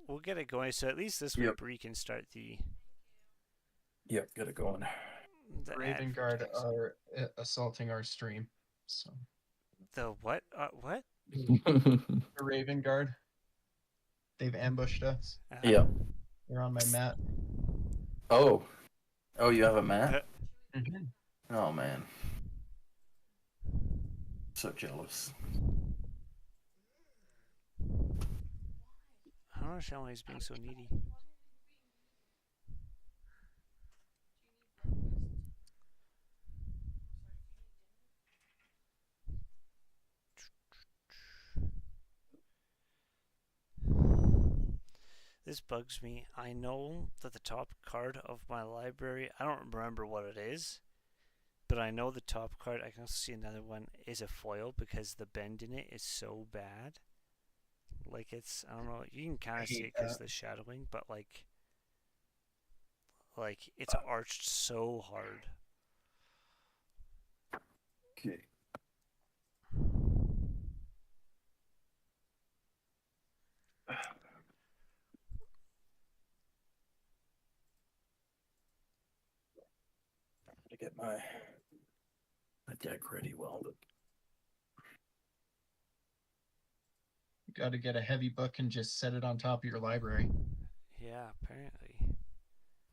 we'll get it going. So at least this way Yep. Bree can start Yep. Get it going. the Raven Guard advertising. are assaulting our stream. So The what? What? the Raven Guard, they've ambushed us. Yeah. They're on my mat. Oh. Oh, you have a map? Mm-hmm. Oh man. So jealous. I don't understand why he's being so needy. This bugs me. I know that the top card of my library, I don't remember what it is, but I know the top card, I can also see another one, is a foil because the bend in it is so bad. Like it's, I don't know, you can kind of see it because of the shadowing, but like it's arched so hard. Okay. To get my deck ready well. You got to get a heavy book and just set it on top of your library. Yeah, apparently.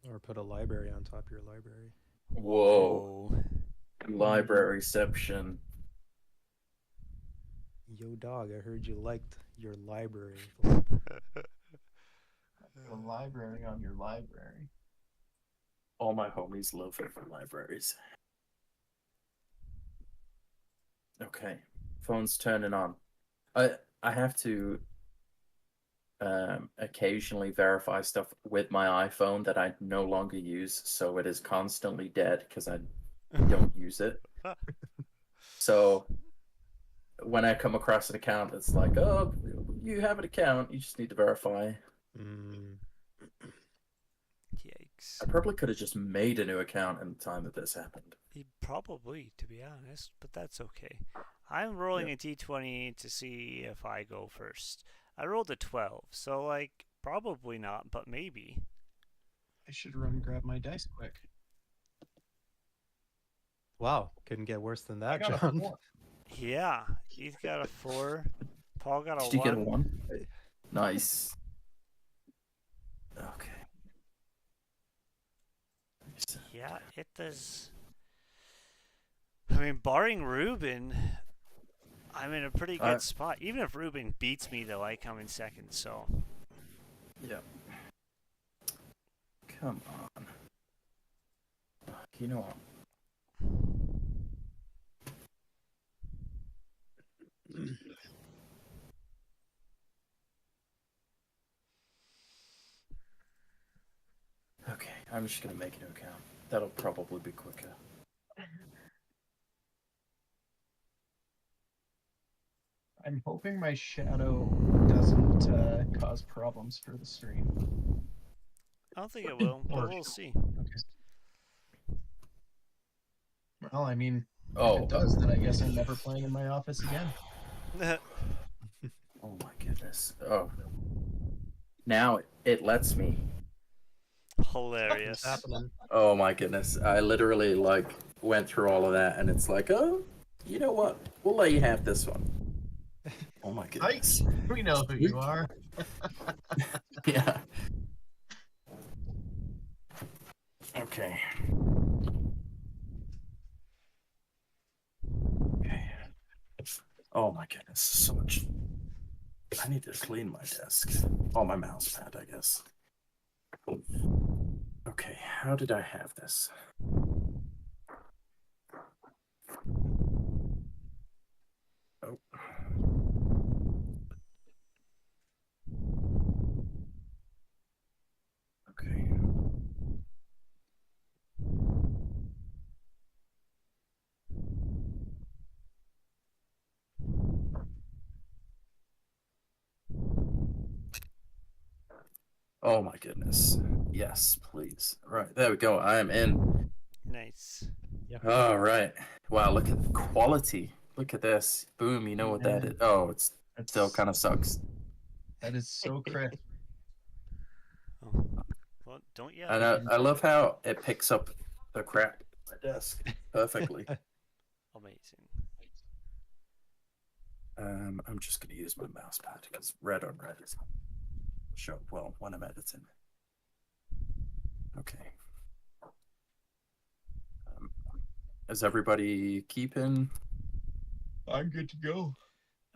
Or put a library on top of your library. Whoa. Libraryception. Yo, dog, I heard you liked your library. A library on your library. All my homies love it for libraries. Okay. Phone's turning on. I have to occasionally verify stuff with my iPhone that I no longer use, so it is constantly dead because I don't use it. So when I come across an account, it's like, oh, you have an account, you just need to verify. Yikes. I probably could have just made a new account in the time that this happened. Probably, to be honest, but that's okay. I'm rolling a d20 to see if I go first. I rolled a 12, so like probably not, but maybe. I should run and grab my dice quick. Wow, couldn't get worse than that, I got a John. 4. Yeah, he's got a 4. Paul got a 1. Did you get a 1? Nice. Okay. Yeah, it does. I mean, barring Ruben, I'm in a pretty good spot. Even if Ruben beats me, though, I come in second, so. Yeah. Come on. You know what? Okay, I'm just gonna make a new account. That'll probably be quicker. I'm hoping my shadow doesn't cause problems for the stream. I don't think it will, but we'll see. Okay. Well, I mean, Oh, if it does, then I guess I'm never playing in my office again. Oh my goodness. Oh. Now it lets me. Hilarious. Happening. Oh my goodness. I literally like went through all of that and it's like, oh, you know what? We'll let you have this one. Oh my goodness. We know who you are. Yeah. Okay. Okay. Oh my goodness, so much. I need to clean my desk. Oh, my mouse pad, I guess. Okay, how did I have this? Oh. Okay. Oh my goodness. Yes, please. All right, there we go. I am in. Nice. All right. Wow, look at the quality. Look at this. Boom, you know what that is. Oh, it still kind of sucks. That is so crisp. Well, don't yell. And I love how it picks up the crap on my desk perfectly. Amazing. I'm just going to use my mouse pad because red on red is show well when I'm editing. Okay. Is everybody keeping? I'm good to go.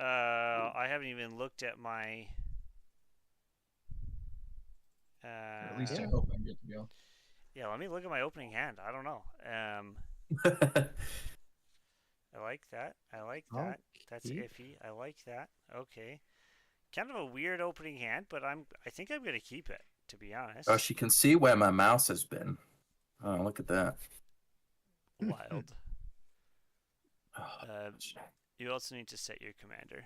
I haven't even looked at my. Or at least I Yeah. hope I'm good to go. Yeah, let me look at my opening hand. I don't know. I like that. I like that. That's keep. iffy. I like that. Okay. Kind of a weird opening hand, but I think I'm gonna keep it, to be honest. Oh, she can see where my mouse has been. Oh, look at that. Wild. Oh, You also need to set your commander.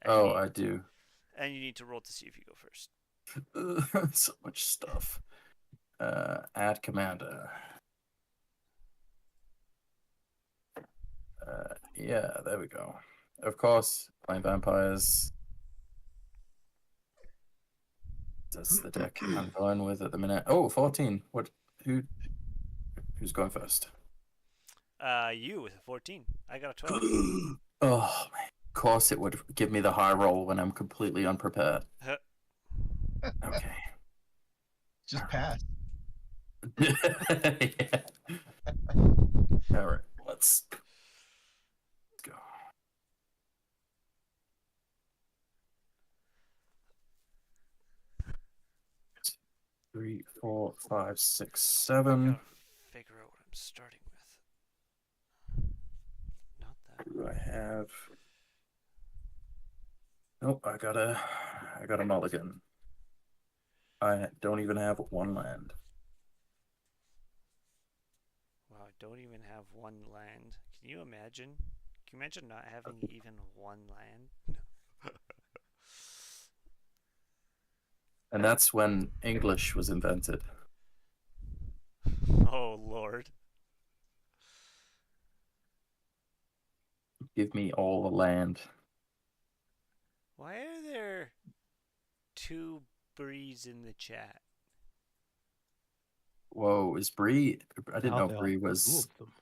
oh, I do. And you need to roll to see if you go first. So much stuff. Add commander. Yeah, there we go. Of course, playing vampires. That's the deck I'm going with at the minute. Oh, 14. What? Who's going first? You with a 14. I got a 12. Oh, of course it would give me the high roll when I'm completely unprepared. Okay. Just pass. Yeah. All right, let's go. Three, 4, 5, 6, 7. Gotta figure out what I'm starting with. Not that. Do I have? Nope, I got a mulligan. I don't even have one land. Wow, I don't even have one land. Can you imagine? Can you imagine not having even one land? And that's when English was invented. Oh, Lord. Give me all the land. Why are there 2 Brees in the chat? Whoa, is Bree? I didn't know They all Bree two was. of them.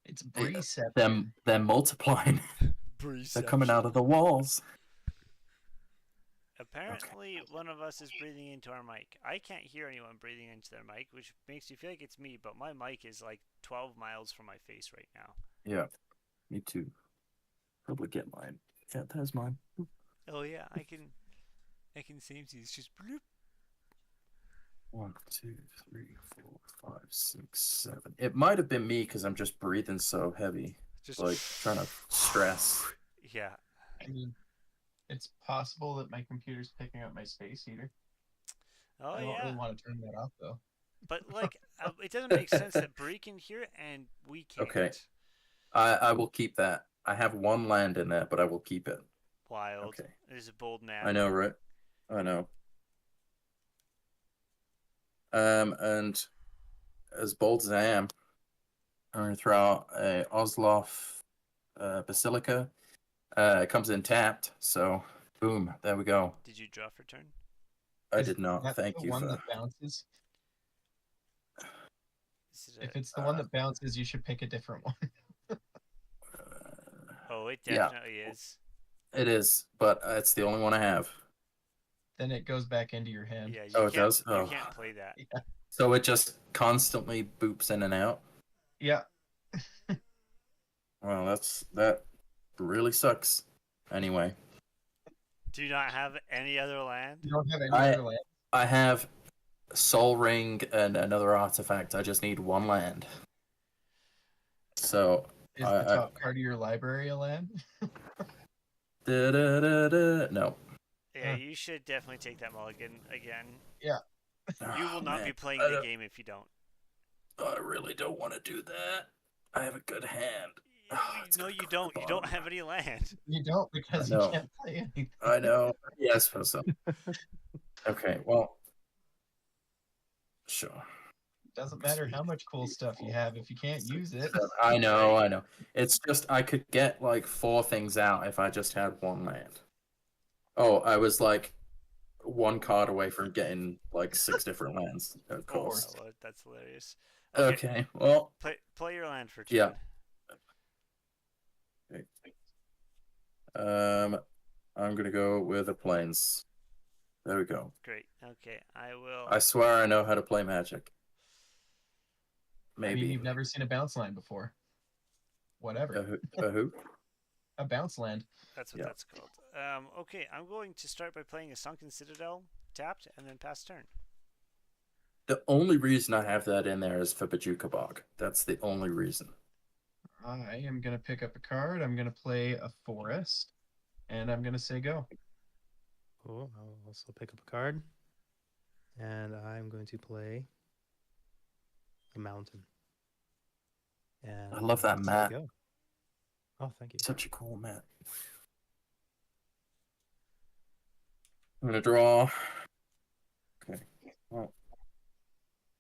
It's Breeception. They're multiplying. Brees. They're coming out of the walls. Apparently, one of us is breathing into our mic. I can't hear anyone breathing into their mic, which makes me feel like it's me, but my mic is like 12 miles from my face right now. Yeah, me too. Probably get mine. Yeah, there's mine. Oh yeah, I can see it's just bloop. 1, 2, 3, 4, 5, 6, 7. It might have been me because I'm just breathing so heavy, Just like trying to stress. Yeah. I mean, it's possible that my computer's picking up my space heater. Oh I don't yeah. really want to turn that off though. But like, it doesn't make sense that Bree can hear it and we can't. Okay. I will keep that. I have one land in there, but I will keep it. Wild. Okay. It is a bold man. I know, right? I know. And as bold as I am, I'm going to throw out a Osloff Basilica. It comes in tapped, so boom, there we go. Did you draw for turn? I Is did not. that Thank the you one for. that bounces? Is If it's the one that bounces, you should pick a different one. Oh, it Yeah. definitely is. It is, but it's the only one I have. Then it goes back into your hand. Yeah, you Oh, it can't, does? You Oh. can't play that. Yeah. So it just constantly boops in and out. Yeah. Well, that really sucks. Anyway, Do you not have any other land? You don't have any I- other land. I have Soul Ring and another artifact. I just need one land. So Is the top card of your library a land? no. Yeah, you should definitely take that mulligan again. Yeah. You will not be playing I the don't- game if you don't. I really don't want to do that. I have a good hand. It's No, gonna you go don't. to the You don't bottom. have any land. You don't because I you know. can't play anything. I know. Yes, for some. Okay, well, sure. Doesn't matter how much cool stuff you have if you can't use it. I know. It's just I could get like 4 things out if I just had one land. Oh, I was like one card away from getting like 6 different lands at Oh, cost. well, that's hilarious. Okay, well, Play your land for yeah. turn. I'm gonna go with the plains. There we go. Great. Okay, I will. I swear I know how to play Magic. I mean, Maybe. you've never seen a bounce land before. Whatever. A who? A bounce land. That's what Yeah. that's called. Okay, I'm going to start by playing a Sunken Citadel, tapped, and then pass turn. The only reason I have that in there is for Bajuka Bog. That's the only reason. I am going to pick up a card. I'm going to play a forest. And I'm going to say go. Cool. I'll also pick up a card. And I'm going to play a mountain. And I love that say map. go. Oh, thank you. Such a cool map. I'm gonna draw. Okay. Well,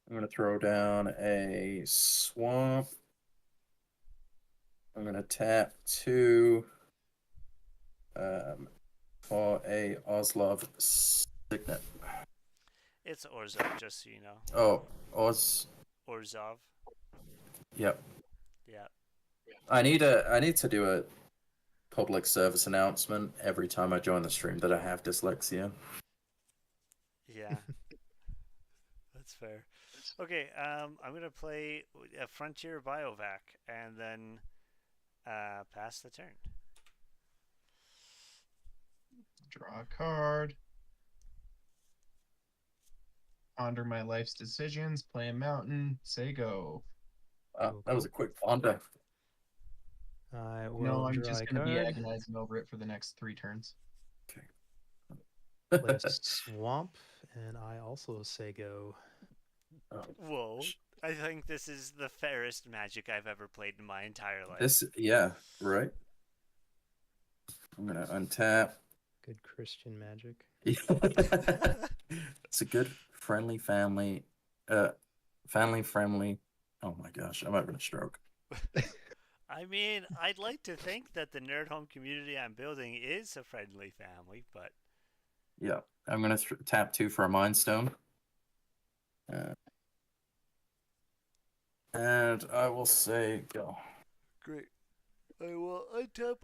I'm gonna throw down a swamp. I'm gonna tap 2 for a Oslov Signet. It's Orzov, just so you know. Oh, Oz. Orzov. Yep. Yeah. I need to do a public service announcement every time I join the stream that I have dyslexia. Yeah. That's fair. Okay, I'm gonna play a Frontier Biovac and then pass the turn. Draw a card. Ponder my life's decisions. Play a mountain. Say go. That was a quick ponder. I will No, I'm draw just a going to be card. agonizing over it for the next 3 turns. Play a swamp, and I also say go. Whoa. I think this is the fairest Magic I've ever played in my entire life. Yeah, right. I'm gonna untap. Good Christian magic. It's a good friendly family. Friendly. Oh my gosh, I'm having a stroke. I mean, I'd like to think that the nerd home community I'm building is a friendly family, but Yeah, I'm gonna tap 2 for a Mind Stone. And I will say go. great. I will untap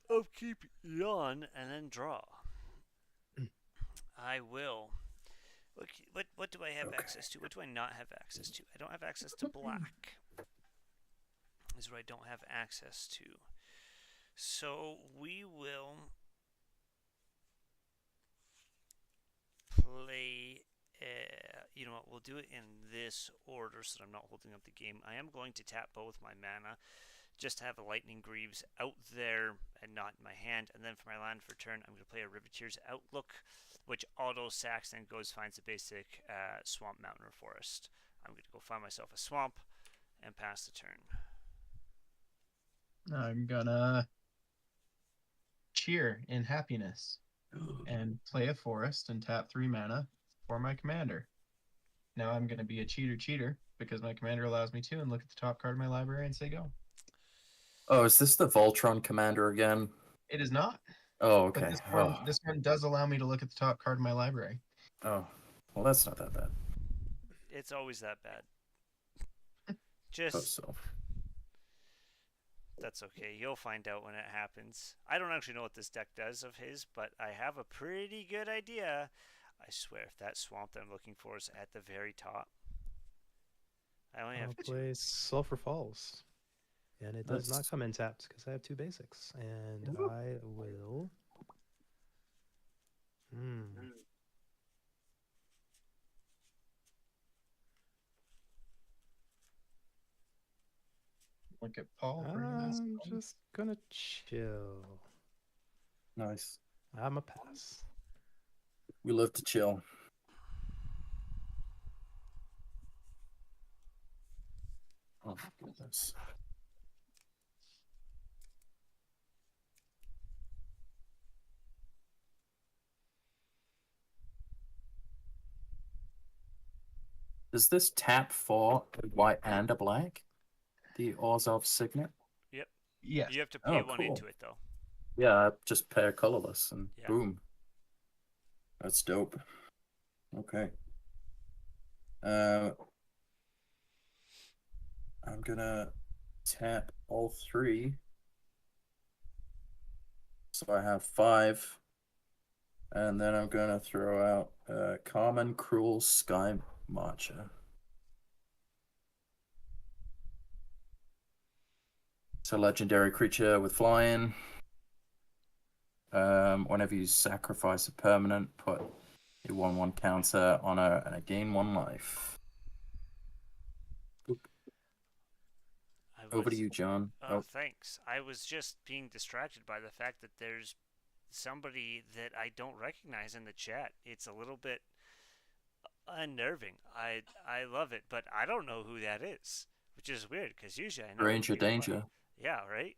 upkeep yawn and then draw. I will. What do I have access to? What do I not have access to? I don't have access to black. Is what I don't have access to. So we will play. You know what? We'll do it in this order so that I'm not holding up the game. I am going to tap both my mana just to have a Lightning Greaves out there and not in my hand. And then for my land for turn, I'm going to play a Riveteer's Outlook, which auto sacks and goes finds a basic swamp, mountain, or forest. I'm going to go find myself a swamp and pass the turn. I'm gonna cheer in happiness and play a forest and tap 3 mana for my commander. Now I'm gonna be a cheater because my commander allows me to and look at the top card of my library and say go. Oh, is this the Voltron commander again? It is not. Oh, But okay. this one does allow me to look at the top card of my library. Oh, well, that's not that bad. It's always that bad. Hope Just so. that's okay. You'll find out when it happens. I don't actually know what this deck does of his, but I have a pretty good idea. I swear, if that swamp that I'm looking for is at the very top, I only I'll have 2. play Sulphur Falls. And it does not That's- come in tapped because I have 2 basics. And Ooh. I will. Look at Paul. bringing us I'm home. just gonna chill. Nice. I'm a pass. We love to chill. Oh my goodness. Does this tap for a white and a black? The Orzhov Signet? Yes. You have to pay Oh, one cool. into it though. Yeah, just pair colorless and Yeah. boom. That's dope. Okay. I'm gonna tap all three. So I have 5. And then I'm gonna throw out Common Cruel Sky Matcha. It's a legendary creature with flying. Whenever you sacrifice a permanent, put a 1/1 counter on her, and I gain 1 life. Over to you, John. Oh, thanks. I was just being distracted by the fact that there's somebody that I don't recognize in the chat. It's a little bit unnerving. I love it, but I don't know who that is, which is weird because usually I know who Ranger people are. Danger. Yeah, right.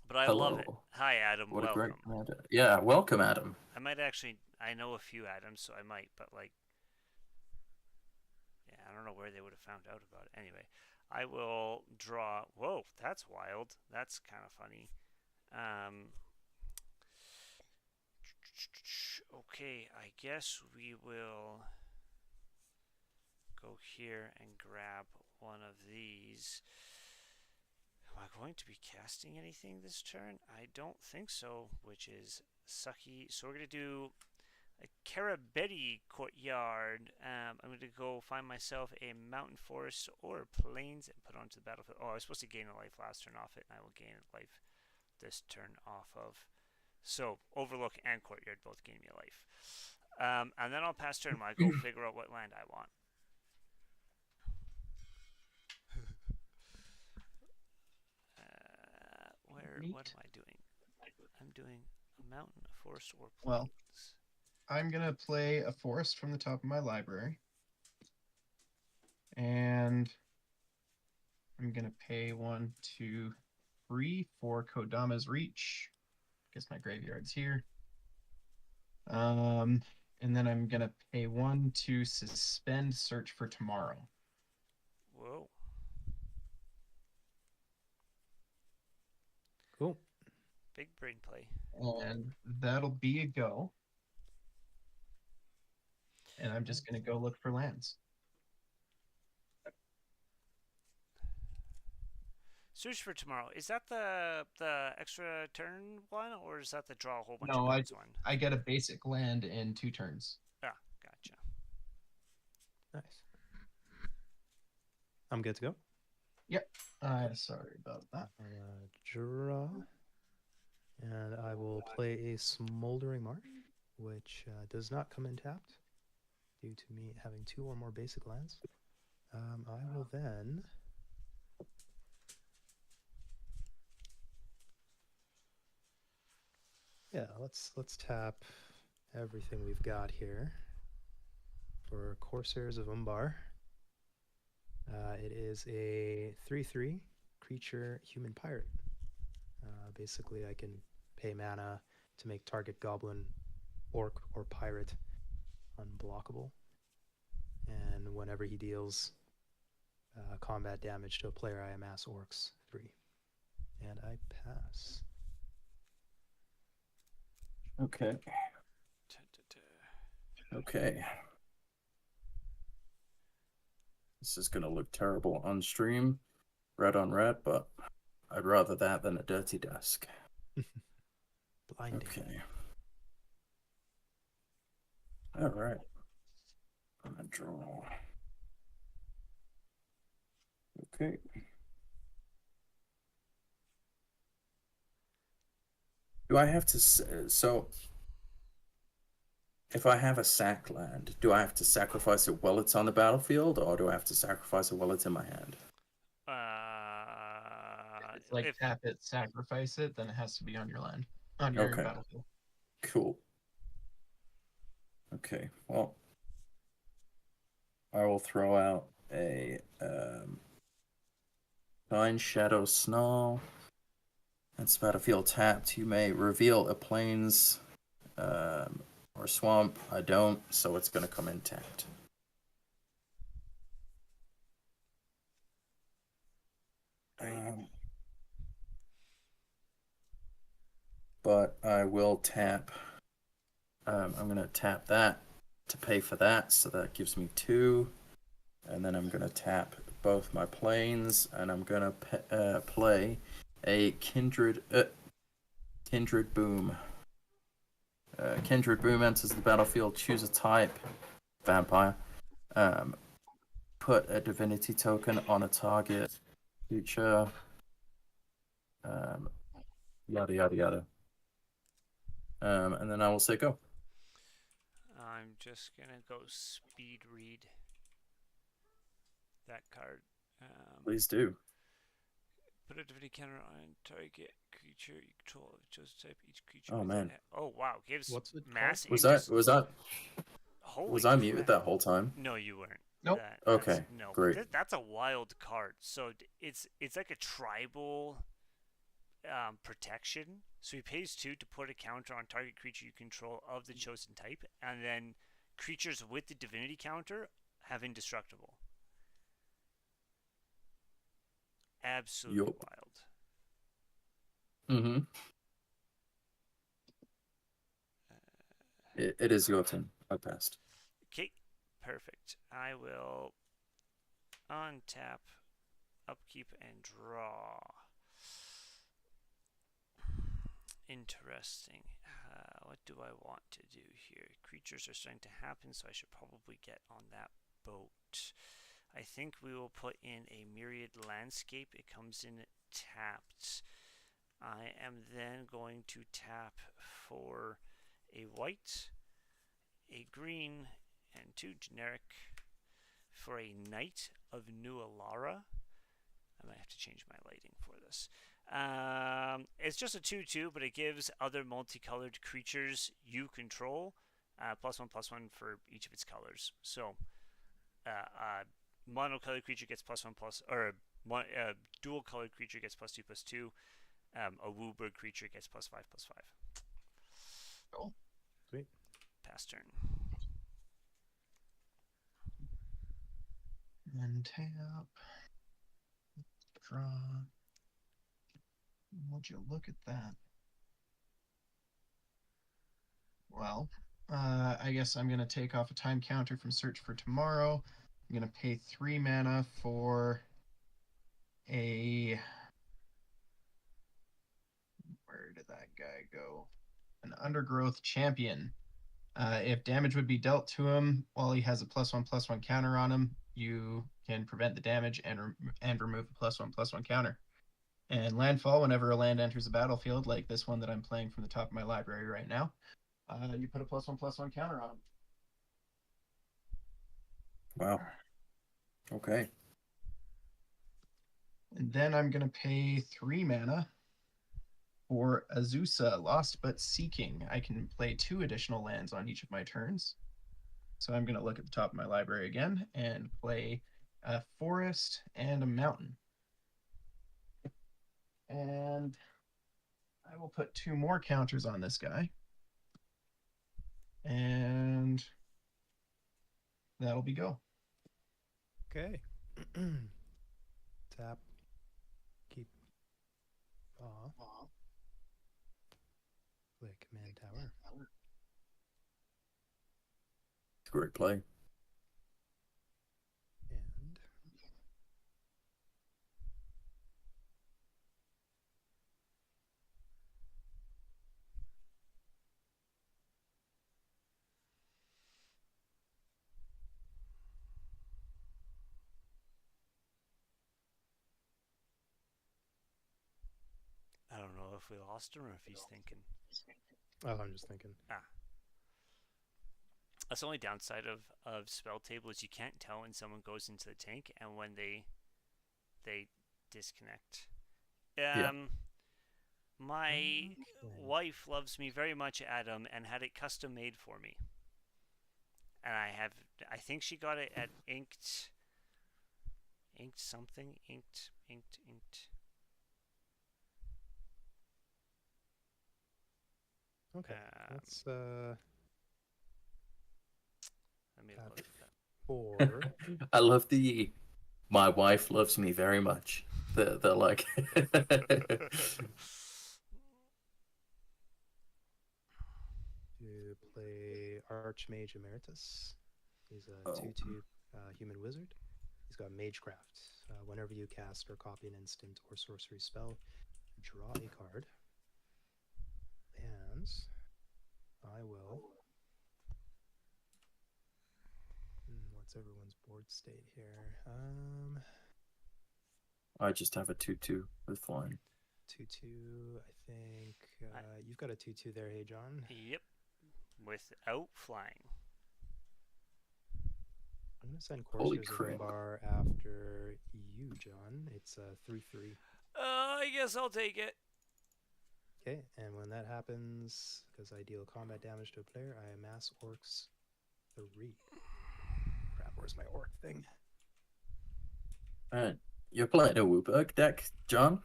But I love it. Hello. Hi, Adam. What a Welcome. great commander. Yeah, welcome, Adam. I might actually. I know a few Adams, so I might. But like, yeah, I don't know where they would have found out about it. Anyway, I will draw. Whoa, that's wild. That's kind of funny. Okay, I guess we will go here and grab one of these. Am I going to be casting anything this turn? I don't think so, which is sucky. So we're going to do a Karabetti courtyard. I'm going to go find myself a mountain forest or plains and put onto the battlefield. Oh, I was supposed to gain a life last turn off it, and I will gain a life this turn off of. So Overlook and Courtyard both gain me a life. And then I'll pass turn when I go figure out what land I want. What am I doing? I'm doing a mountain, a forest, or plains. Well, I'm gonna play a forest from the top of my library, and I'm gonna pay 1, 2, 3 for Kodama's Reach. Guess my graveyard's here. And then I'm gonna pay 1 to suspend Search for Tomorrow. Whoa. Cool. Big brain play. And that'll be a go. And I'm just gonna go look for lands. Search for Tomorrow. Is that the extra turn one, or is that the draw a whole bunch No, of cards one? I get a basic land in 2 turns. Ah, gotcha. Nice. I'm good to go. Yep. Sorry about that. I'll draw. And I will play a Smoldering Marsh, which does not come in tapped due to me having 2 or more basic lands. I will then let's tap everything we've got here for Corsairs of Umbar. It is a 3/3 creature human pirate. Basically, I can pay mana to make target goblin, orc, or pirate unblockable. And whenever he deals combat damage to a player, I amass orcs 3. And I pass. Okay. Okay. This is gonna look terrible on stream, red on red, but I'd rather that than a dirty desk. Blinding. Okay. All right. I'm gonna draw. Okay. Do I have to so if I have a sack land, do I have to sacrifice it while it's on the battlefield, or do I have to sacrifice it while it's in my hand? It's like tap it, sacrifice it, then it has to be on your land, on your battlefield. Cool. Okay, well, I will throw out a Nine Shadow Snarl. That's battlefield tapped. You may reveal a plains or swamp. I don't, so it's going to come in tapped. But I will tap I'm gonna tap that to pay for that, so that gives me 2. And then I'm gonna tap both my planes, and I'm gonna play a Kindred Boom. Kindred Boom enters the battlefield. Choose a type, vampire. Put a divinity token on a target creature. Yada yada yada. And then I will say go. I'm just gonna go speed read that card. Please do. Put a divinity counter on target creature you control of chosen type. Each creature. Oh, with man. Oh wow, gives What's it mass. Was I Holy was I muted crap. that whole time? No, you weren't. Nope. Okay, No, great. but that's a wild card. So it's like a tribal protection. So he pays 2 to put a counter on target creature you control of the chosen type, and then creatures with the divinity counter have indestructible. Absolutely Yup. wild. Mm-hmm. It is your turn. I passed. Okay, perfect. I will untap, upkeep, and draw. Interesting. What do I want to do here? Creatures are starting to happen, so I should probably get on that boat. I think we will put in a Myriad Landscape. It comes in tapped. I am then going to tap for a white, a green, and 2 generic for a Knight of New Alara. I might have to change my lighting for this. It's just a 2/2, but it gives other multicolored creatures you control +1/+1 for each of its colors. So, monocolored creature gets +1/+, or a dual colored creature gets +2/+2. A Wooburg creature gets +5/+5. Cool. Sweet. Pass turn. And tap. Draw. Would you look at that? Well, I guess I'm going to take off a time counter from Search for Tomorrow. I'm going to pay 3 mana for a... Where did that guy go? An Undergrowth Champion. If damage would be dealt to him while he has a +1/+1 counter on him, you can prevent the damage and remove the +1/+1 counter. And landfall, whenever a land enters the battlefield, like this one that I'm playing from the top of my library right now, you put a +1/+1 counter on him. Wow. Okay. And then I'm going to pay 3 mana for Azusa, Lost but Seeking. I can play 2 additional lands on each of my turns. So I'm going to look at the top of my library again and play a forest and a mountain. And I will put 2 more counters on this guy. And that'll be go. Okay. Tap. Keep off. Play command tower. It's a great play. And I don't know if we lost him or if he's thinking. oh, I'm just thinking. That's the only downside of spelltable is you can't tell when someone goes into the tank and when they disconnect. My wife loves me very much, Adam, and had it custom made for me. And I think she got it at Inked something. Inked. Okay. Let's Let me tap look at that. 4. I love the my wife loves me very much. They're like To play Archmage Emeritus. He's a Oh. 2/2 human wizard. He's got Magecraft. Whenever you cast or copy an instant or sorcery spell, draw a card. And I will. What's everyone's board state here? I just have a 2/2 with flying. 2/2. I think you've got a 2/2 there. Hey, John. Yep. Without flying. I'm gonna send Holy Coursers of crap. Umbar after you, John. It's a 3/3. I guess I'll take it. Okay, and when that happens, because I deal combat damage to a player, I amass orcs 3. Crap, where's my orc thing? You're playing a Wooburg deck, John?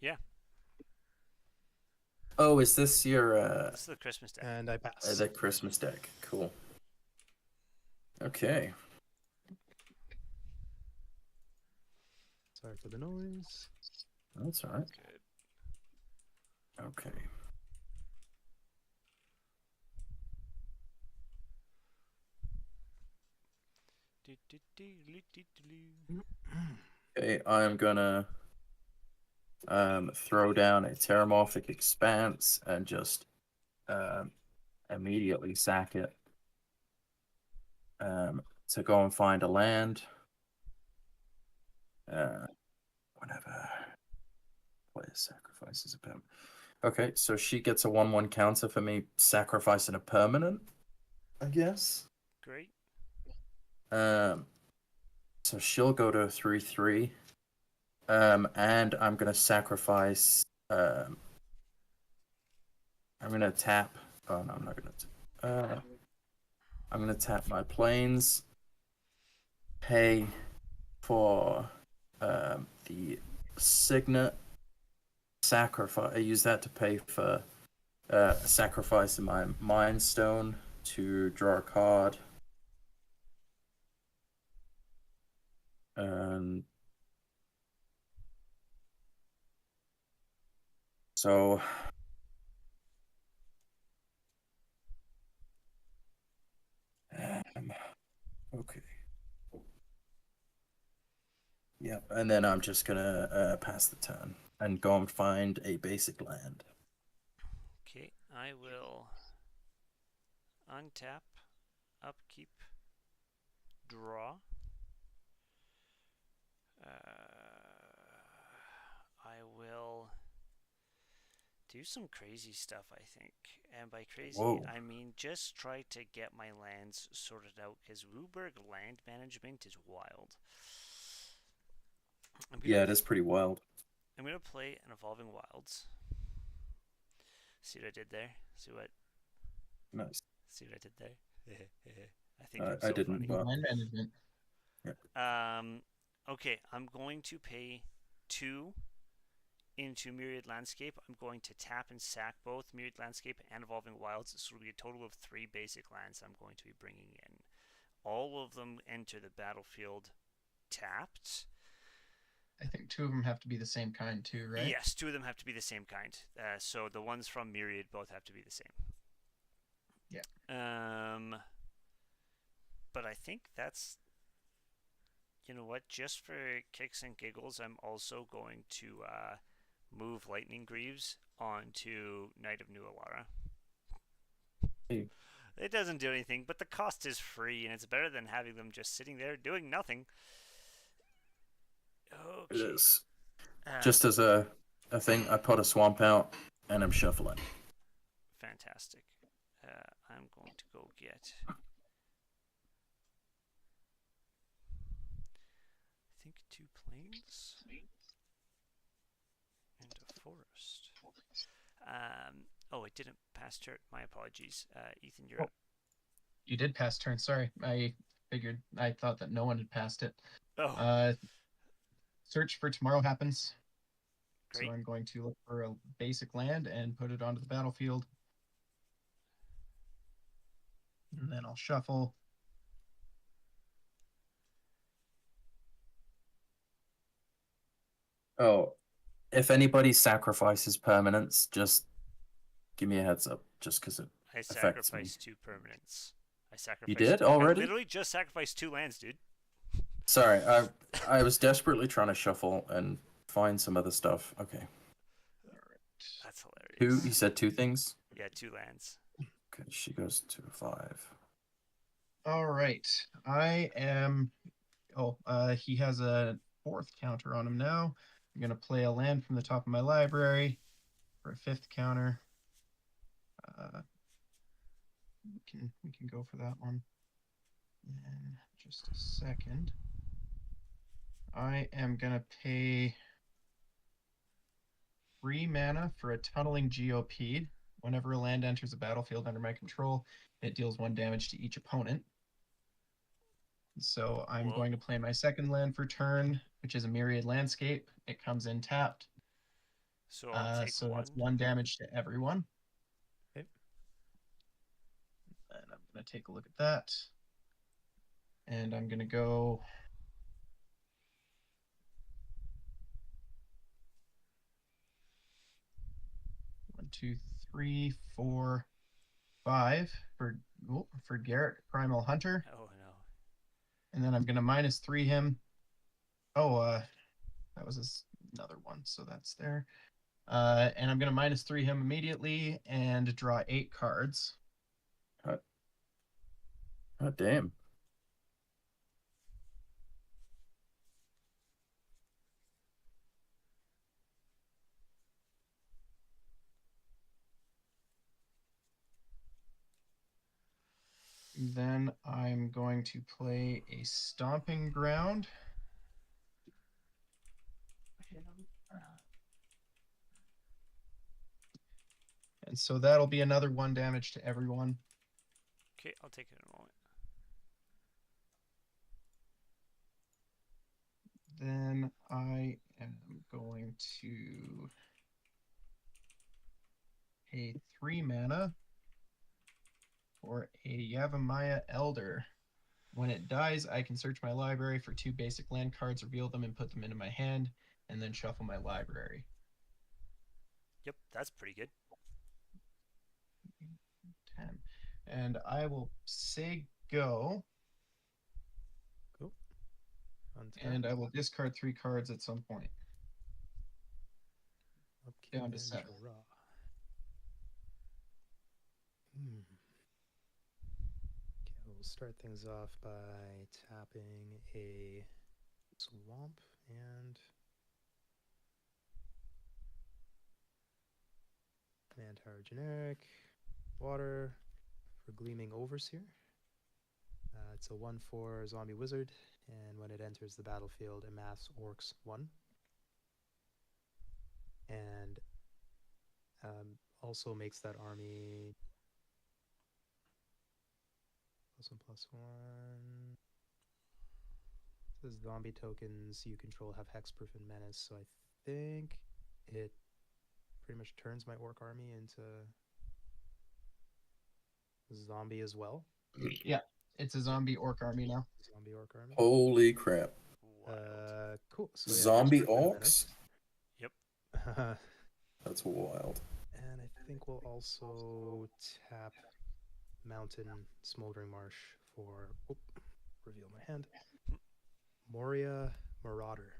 Yeah. Oh, is this your This is the Christmas deck. And I pass. the Christmas deck? Cool. Okay. Sorry for the noise. That's all right. Good. Okay. Okay, I am gonna throw down a Terramorphic Expanse and just immediately sack it to go and find a land. Whenever player sacrifices a permanent. Okay, so she gets a 1/1 counter for me sacrificing a permanent, I guess. Great. So she'll go to a 3/3. And I'm gonna sacrifice. I'm gonna tap. Oh no, I'm not gonna. I'm gonna tap my planes. Pay for the signet. Sacrifice. I use that to pay for sacrificing my Mind Stone to draw a card. So okay. Yep, and then I'm just gonna pass the turn and go and find a basic land. Okay, I will untap, upkeep, draw. I will do some crazy stuff, I think. And by crazy, Whoa. I mean just try to get my lands sorted out, because Wooburg land management is wild. Yeah, it is pretty wild. I'm going to play an Evolving Wilds. See what I did there? Nice. See what I did there? I think I'm I so didn't. funny. Well, Land management. Okay, I'm going to pay 2 into Myriad Landscape. I'm going to tap and sack both Myriad Landscape and Evolving Wilds. So it'll be a total of 3 basic lands I'm going to be bringing in. All of them enter the battlefield tapped. I think 2 of them have to be the same kind too, right? Yes, 2 of them have to be the same kind. So the ones from Myriad both have to be the same. Yeah. But I think that's, you know what, just for kicks and giggles, I'm also going to move Lightning Greaves onto Knight of New Alara. Hey. It doesn't do anything, but the cost is free, and it's better than having them just sitting there doing nothing. Okay. it is. Just as a thing, I put a swamp out and I'm shuffling. Fantastic. I'm going to go get, I think, 2 plains and a forest. Oh, it didn't pass turn. My apologies. Ethan, you're up. You did pass turn. Sorry, I thought that no one had passed it. Oh, Search for tomorrow happens. great. So I'm going to look for a basic land and put it onto the battlefield. And then I'll shuffle. Oh, if anybody sacrifices permanents, just give me a heads up, just because it I affects me. sacrificed 2 permanents. I sacrificed. You did I already? literally just sacrificed 2 lands, dude. Sorry, I was desperately trying to shuffle and find some other stuff. Okay. That's Two. hilarious. You said 2 things. Yeah, 2 lands. Okay, she goes to 5. All right. I am. Oh, he has a 4th counter on him now. I'm gonna play a land from the top of my library for a 5th counter. We can go for that one. In just a second. I am gonna pay 3 mana for a tunneling Geopede. Whenever a land enters a battlefield under my control, it deals 1 damage to each opponent. So I'm Whoa. going to play my 2nd land for turn, which is a Myriad Landscape. It comes in tapped. So I'll take So 1. that's 1 damage to everyone. Okay. And I'm going to take a look at that. And I'm going to go. 1, 2, 3, 4, 5 for Garrett Primal Hunter. Oh no. And then I'm going to -3 him. Oh, that was another one, so that's there. And I'm going to -3 him immediately and draw 8 cards. Oh, damn. Then I'm going to play a Stomping Ground. And so that'll be another 1 damage to everyone. Okay, I'll take it in a moment. Then I am going to pay 3 mana for a Yavimaya Elder. When it dies, I can search my library for 2 basic land cards, reveal them, and put them into my hand, and then shuffle my library. Yep, that's pretty good. 10. And I will say go. Cool. And I will discard 3 cards at some point. Upkeep down to and 7. draw. Okay, we'll start things off by tapping a swamp and Mantower generic water for Gleaming Overseer. It's a 1/4 zombie wizard, and when it enters the battlefield, amass orcs 1. And also makes that army +1/+1. The zombie tokens you control have hexproof and menace, so I think it pretty much turns my orc army into zombie as well. Yeah, it's a zombie orc army now. Zombie orc army. Holy crap. Wild. Cool. So yeah, Zombie hexproof and orcs? menace. Yep. That's wild. And I think we'll also tap Mountain Smoldering Marsh for reveal my hand. Moria Marauder.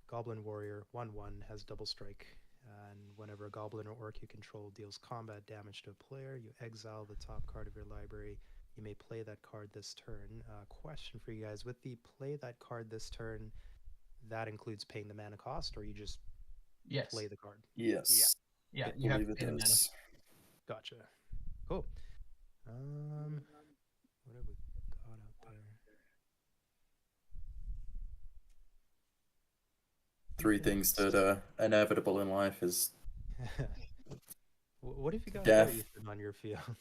Goblin Warrior 1/1 has double strike. And whenever a goblin or orc you control deals combat damage to a player, you exile the top card of your library. You may play that card this turn. Question for you guys: with the play that card this turn, that includes paying the mana cost, or you just Yes. play the card? Yes. Yeah, I you have to believe pay it the mana. does. Gotcha. Cool. What have we got out there? 3 things that are inevitable in life is What have you got Death. there, Ethan, on your field?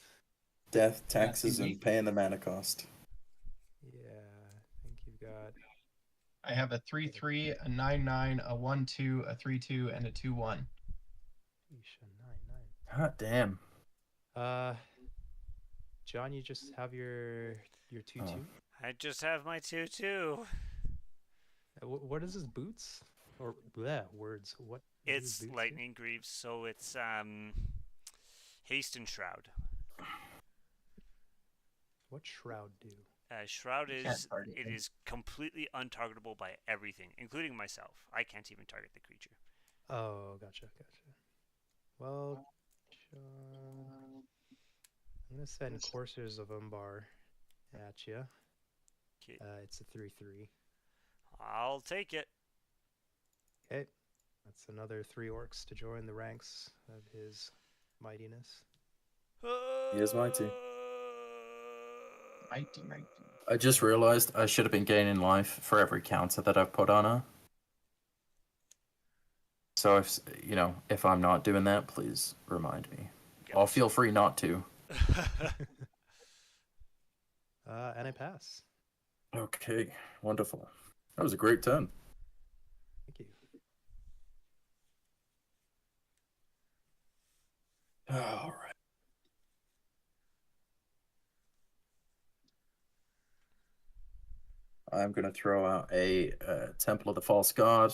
death, taxes, TV. and paying the mana cost. Yeah, I think you've got. I have a 3/3, a 9/9, a 1/2, a 3/2, and a 2/1. Isha, 9/9. God damn. John, you just have your 2/2. Oh. I just have my 2/2. What is his boots? Or words? What? is his It's boots do? Lightning Greaves, so it's Haste and Shroud. What Shroud do? Shroud You can't is target it them. is completely untargetable by everything, including myself. I can't even target the creature. Oh, gotcha. Well, John, I'm gonna send Coursers of Umbar at you. Okay, It's a 3/3. I'll take it. Okay, that's another 3 orcs to join the ranks of his mightiness. He is mighty. Mighty, mighty. I just realized I should have been gaining life for every counter that I've put on her. So if I'm not doing that, please remind me. Or feel free not to. And I pass. Okay, wonderful. That was a great turn. Thank you. All right. I'm going to throw out a Temple of the False God.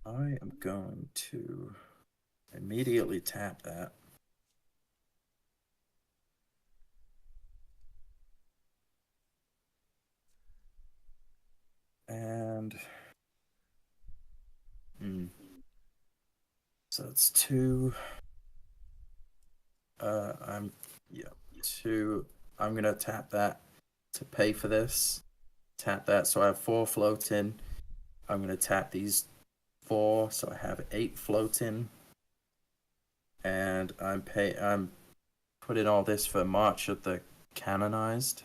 I am going to immediately tap that. And so it's 2. Two. I'm gonna tap that to pay for this. Tap that, so I have 4 floating. I'm gonna tap these 4, so I have 8 floating. And I'm putting all this for March of the Canonized.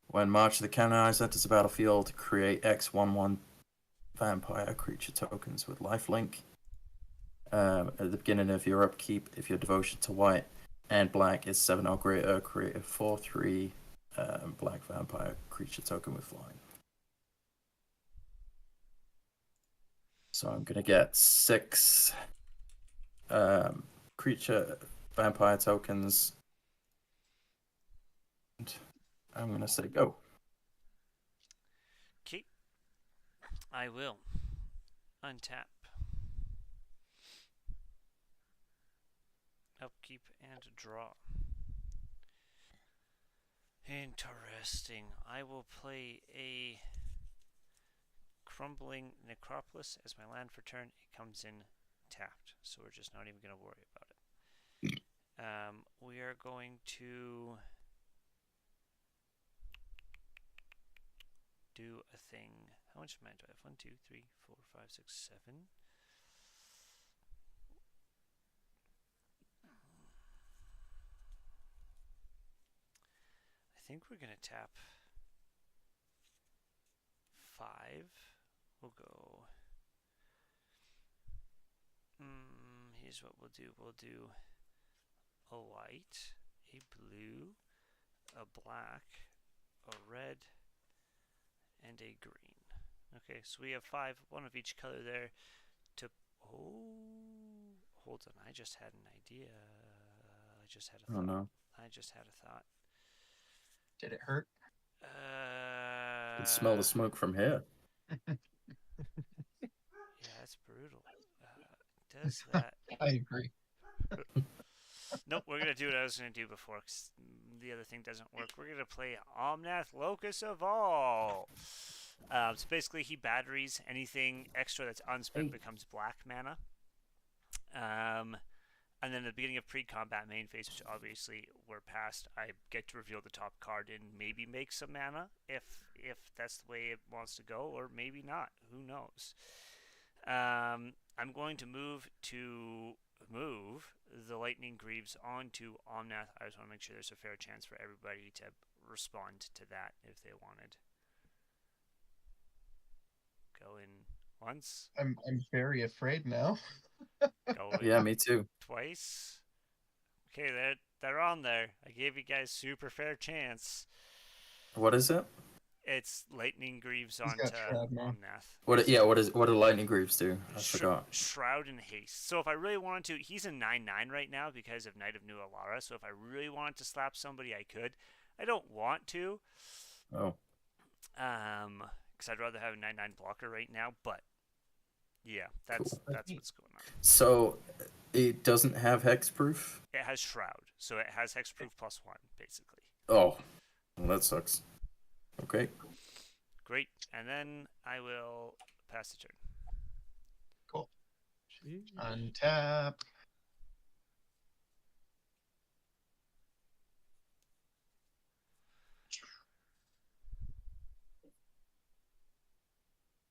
When March of the Canonized enters the battlefield, create X/1/1 vampire creature tokens with lifelink. At the beginning of your upkeep, if your devotion to white and black is 7 or greater, create a 4/3 black vampire creature token with flying. So I'm gonna get 6 creature vampire tokens. And I'm gonna say go. Okay, I will untap, upkeep, and draw. Interesting. I will play a Crumbling Necropolis as my land for turn. It comes in tapped, so we're just not even going to worry about it. We are going to do a thing. How much mana do I have? 1, 2, 3, 4, 5, 6, 7. I think we're going to tap 5. We'll go. Here's what we'll do. We'll do a white, a blue, a black, a red, and a green. Okay, so we have 5, one of each color there. Hold on. I just had an idea. I just had a thought. No. I just had a thought. Did it hurt? I can smell the smoke from here. Yeah, that's brutal. Does that? I agree. Nope, we're gonna do what I was gonna do before, because the other thing doesn't work. We're gonna play Omnath Locus of All. So basically, he batteries anything extra that's unspent becomes black mana. And then at the beginning of pre-combat main phase, which obviously we're past, I get to reveal the top card and maybe make some mana if that's the way it wants to go, or maybe not. Who knows? I'm going to move the Lightning Greaves onto Omnath. I just want to make sure there's a fair chance for everybody to respond to that if they wanted. Go in once. I'm very afraid now. Go in Yeah, me too. twice. Okay, they're on there. I gave you guys super fair chance. What is it? It's Lightning Greaves He's got onto Shroud now. Omnath. What do lightning greaves do? I forgot. Shroud and Haste. So if I really wanted to, he's a 9/9 right now because of Knight of New Alara. So if I really wanted to slap somebody, I could. I don't want to, Oh, because I'd rather have a 9/9 blocker right now. But yeah, that's cool. what's going on. So it doesn't have hexproof? It has Shroud, so it has Hexproof +1 basically. Oh, well, that sucks. Okay. Great, and then I will pass the turn. Cool. Jeez. Untap.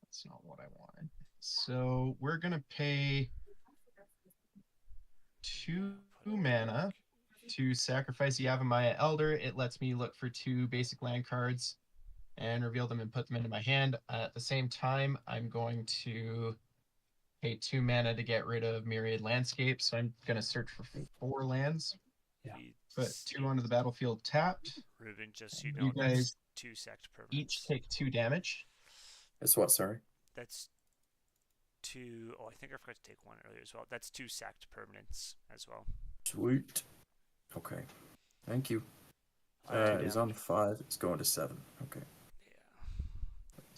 That's not what I wanted. So we're gonna pay 2 mana to sacrifice Yavimaya Elder. It lets me look for 2 basic land cards and reveal them and put them into my hand. At the same time, I'm going to pay 2 mana to get rid of Myriad Landscape. So I'm going to search for 4 lands. Yeah. Put 2 onto the battlefield tapped. Ruben, just so you know, You that's guys 2 sacked permanents. each take 2 damage. It's what, sorry? That's 2. Oh, I think I forgot to take 1 earlier as well. That's 2 sacked permanents as well. Sweet. Okay. Thank you. It's on 5. It's going to 7. Okay. Yeah.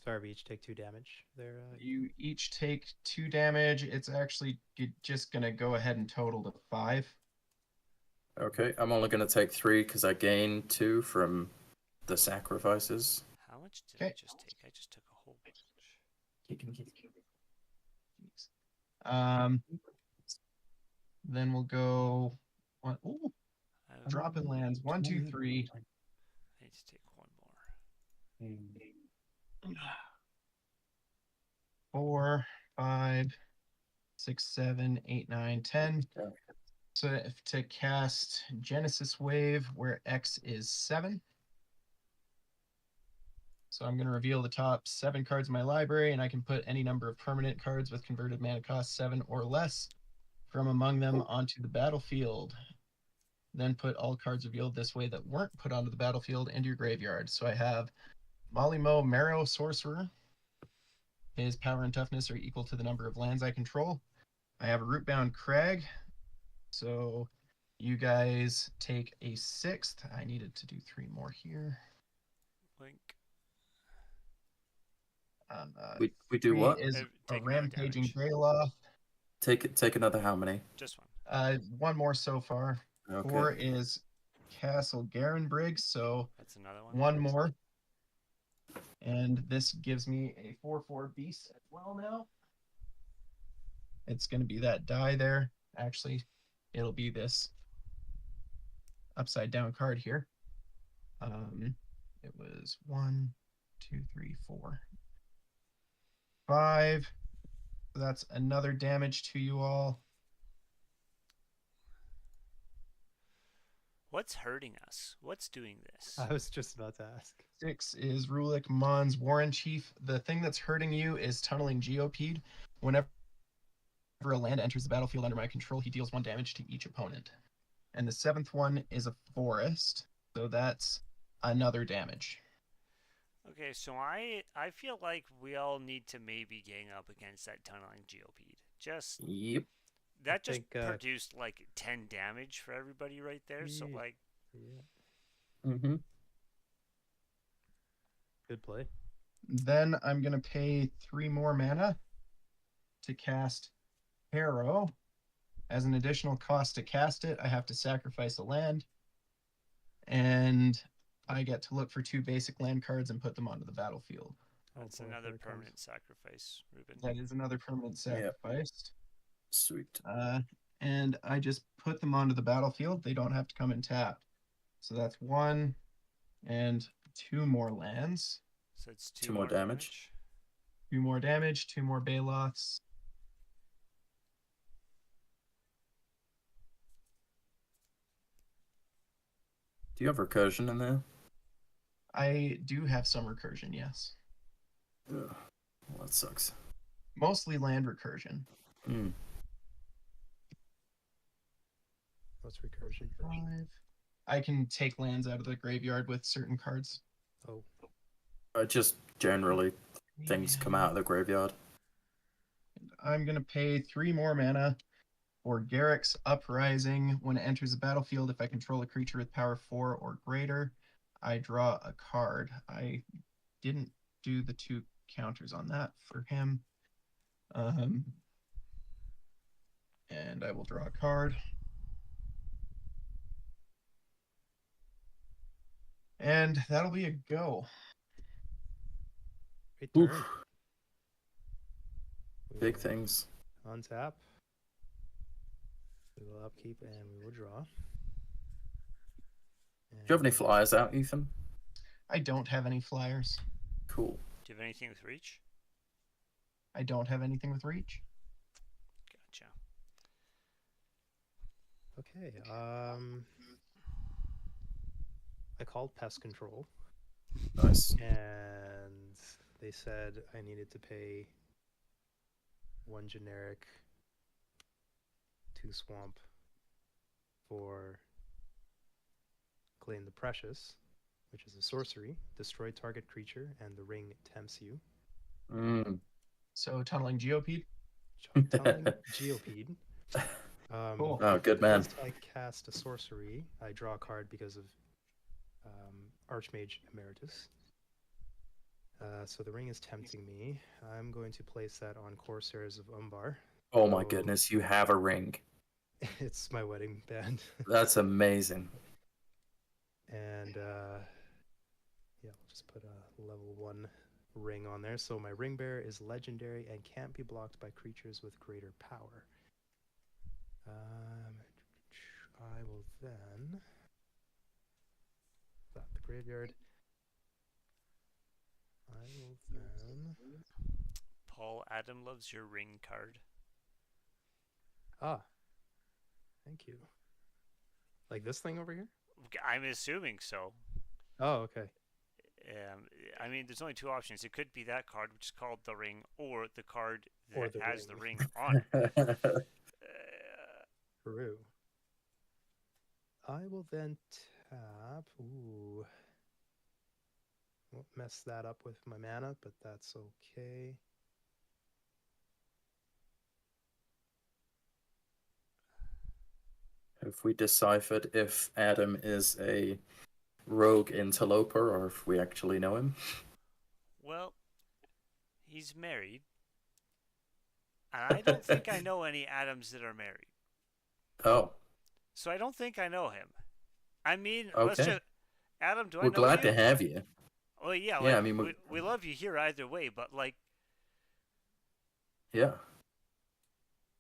Sorry, we each take 2 damage there. You each take 2 damage. It's actually just going to go ahead and total to 5. Okay, I'm only going to take 3 because I gained 2 from the sacrifices. How much did I Okay. just take? I just took a whole bunch. Jeez. Then we'll go. Ooh, I dropping lands. 1, 2, 3. need to take 1 more. 4, 5, 6, 7, 8, 9, 10. So to cast Genesis Wave, where X is 7. So I'm going to reveal the top 7 cards in my library, and I can put any number of permanent cards with converted mana cost 7 or less from among them onto the battlefield. Then put all cards revealed this way that weren't put onto the battlefield into your graveyard. So I have Mollymo Marrow Sorcerer. His power and toughness are equal to the number of lands I control. I have a Rootbound Crag. So you guys take a 6th. I needed to do 3 more here. Link. We do 3 what? is a Take another Rampaging damage. Greyloth. Take another how many? Just 1. 1 more so far. Okay. 4 is Castle Garenbriggs, so That's another 1. 1 more. And this gives me a 4/4 beast as well now. It's going to be that die there. Actually, it'll be this upside down card here. It was 1, 2, 3, 4, 5. So that's another damage to you all. What's hurting us? What's doing this? I was just about to ask. 6 is Rulik Mon's Warren Chief. The thing that's hurting you is Tunneling Geopede. Whenever a land enters the battlefield under my control, he deals 1 damage to each opponent. And the 7th one is a Forest, so that's another damage. Okay, so I feel like we all need to maybe gang up against that tunneling geopede. Just Yep. that just think, produced like 10 damage for everybody right there. So Yeah. like, Yeah. Mm-hmm. Good play. Then I'm going to pay 3 more mana to cast Harrow. As an additional cost to cast it, I have to sacrifice a land. And I get to look for 2 basic land cards and put them onto the battlefield. that's boy, another here it comes. permanent sacrifice, Ruben. That is another permanent sacrifice. Sweet. And I just put them onto the battlefield. They don't have to come in tapped. So that's 1 and 2 more lands. So it's 2 Two more damage. 2 more damage, 2 more Baloths. Do you have recursion in there? I do have some recursion, yes. Ugh. Well, that sucks. Mostly land recursion. Hmm. What's recursion? 5. I can take lands out of the graveyard with certain cards. Oh. Just generally things come out of the graveyard. I'm gonna pay 3 more mana for Garrick's Uprising. When it enters the battlefield, if I control a creature with power 4 or greater, I draw a card. I didn't do the 2 counters on that for him. And I will draw a card. And that'll be a go. Great turn. Oof, We big will things. Untap. We will upkeep and we will draw. Do you have any And flyers out, Ethan? I don't have any flyers. Cool. Do you have anything with reach? I don't have anything with reach. Gotcha. Okay. I called pest control Nice. and they said I needed to pay 1 generic, 2 swamp for Claim the Precious, which is a sorcery. Destroy target creature and the ring tempts you. Mm. So tunneling Geopede. Tunneling Geopede. Cool. Oh, good man. Once I cast a sorcery, I draw a card because of Archmage Emeritus. So the ring is tempting me. I'm going to place that on Corsairs of Umbar. Oh my So goodness, you have a ring. It's my wedding band. That's amazing. And yeah, I'll just put a level 1 ring on there. So my ring bearer is legendary and can't be blocked by creatures with greater power. I will then that the graveyard. I will then Paul, Adam loves your ring card. thank you. Like this thing over here? I'm assuming so. Oh, okay. I mean, there's only 2 options. It could be that card, which is called the ring, or the card Or that the has ring. the ring on it. Peru. I will then tap. Ooh. Won't mess that up with my mana, but that's okay. Have we deciphered if Adam is a rogue interloper or if we actually know him? Well, he's married. And I don't think I know any Adams that are married. Oh, So I don't think I know him. I mean, let's Okay. just... Adam, do I we're know glad you? to have you. Well, yeah, Yeah, like, I mean, we love you here either way, but, like... Yeah.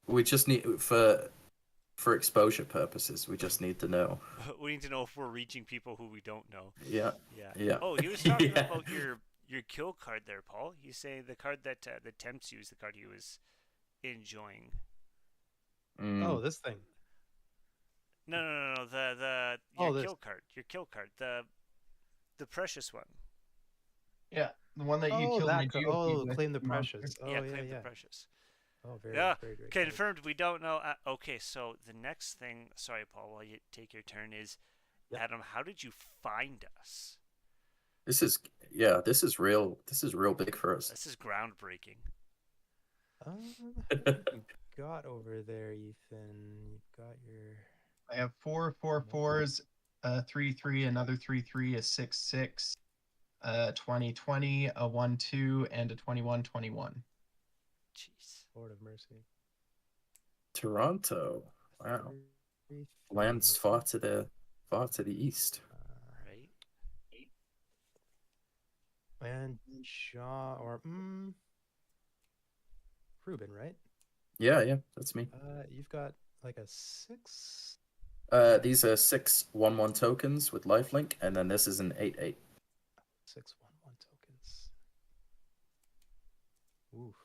We just need for exposure purposes. We just need to know. we need to know if we're reaching people who we don't know. Yeah. Yeah. Yeah. Oh, he was talking Yeah. about your kill card there, Paul. He's saying the card that tempts you is the card he was enjoying. Mm. Oh, this thing. No. The Oh, your this. kill card. Your kill card. The precious one. Yeah, the one that you Oh, killed that my card. Geopede Oh, with claim the monster. precious. Oh, yeah, yeah, claim yeah. the precious. Oh, very, Yeah, very great. card. confirmed. We don't know. Okay, so the next thing. Sorry, Paul. While you take your turn, is Yep. Adam. How did you find us? This is real. This is real big for us. This is groundbreaking. What have you got over there, Ethan? You've got your. I have 4 4/4s, 3/3, another 3/3, a 6/6, 20/20, a 1/2, and a 21/21. Jeez. Lord of Mercy. Toronto. Wow. 33. Lands far to the east. Right. And Shaw or Ruben, right? Yeah, that's me. You've got like a 6. These are 6 1/1 tokens with lifelink, and then this is an 8/8. 6/1/1 tokens. Oof.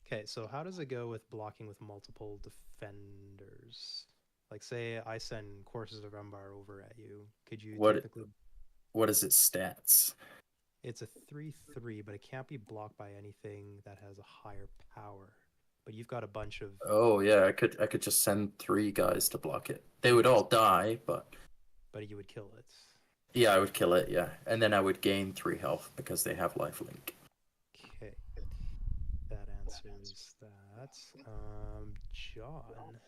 Okay, so how does it go with blocking with multiple defenders? Like, say I send Courses of Umbar over at you. Could you What- typically? What is its stats? It's a 3/3, but it can't be blocked by anything that has a higher power. But you've got a bunch of. Oh yeah, I could just send 3 guys to block it. They would all die, but But you would kill it. Yeah, I would kill it, yeah. And then I would gain 3 health because they have lifelink. Okay. That answers that. John.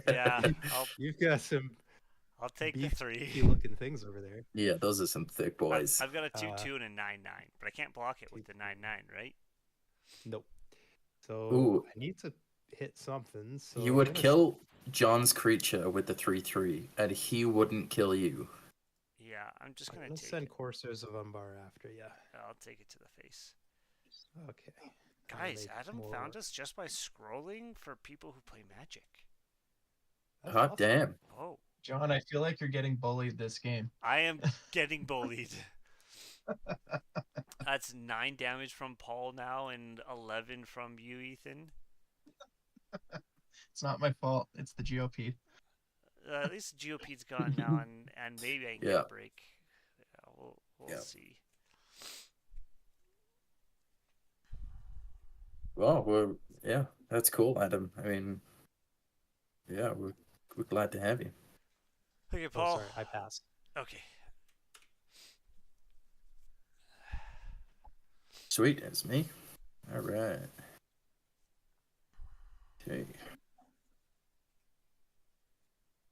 Yeah, I'll You've got some take the beefy 3. looking things over there. Yeah, those are some thick boys. I've got a 2 Uh, 2 and a 9 9, but I can't block it with the 9 9, right? Nope. So Ooh. I need to hit something. So You I'm would gonna kill John's creature with the 3/3, and he wouldn't kill you. Yeah, I'm just I'm gonna gonna take send it. Coursers of Umbar after you. I'll take it to the face. Okay. Guys, make Adam more- found us just by scrolling for people who play Magic. That's Hot awesome. damn. Oh, John, I feel like you're getting bullied this game. I am getting bullied. That's 9 damage from Paul now and 11 from you, Ethan. It's not my fault. It's the GOP. At least GOP's gone now, and maybe I can get Yeah. a break. Yeah, we'll Yeah. see. Well, yeah, that's cool, Adam. I mean, yeah, we're glad to have you. Okay, Oh, Paul. sorry, I passed. Okay. Sweet, it's me. All right. Okay.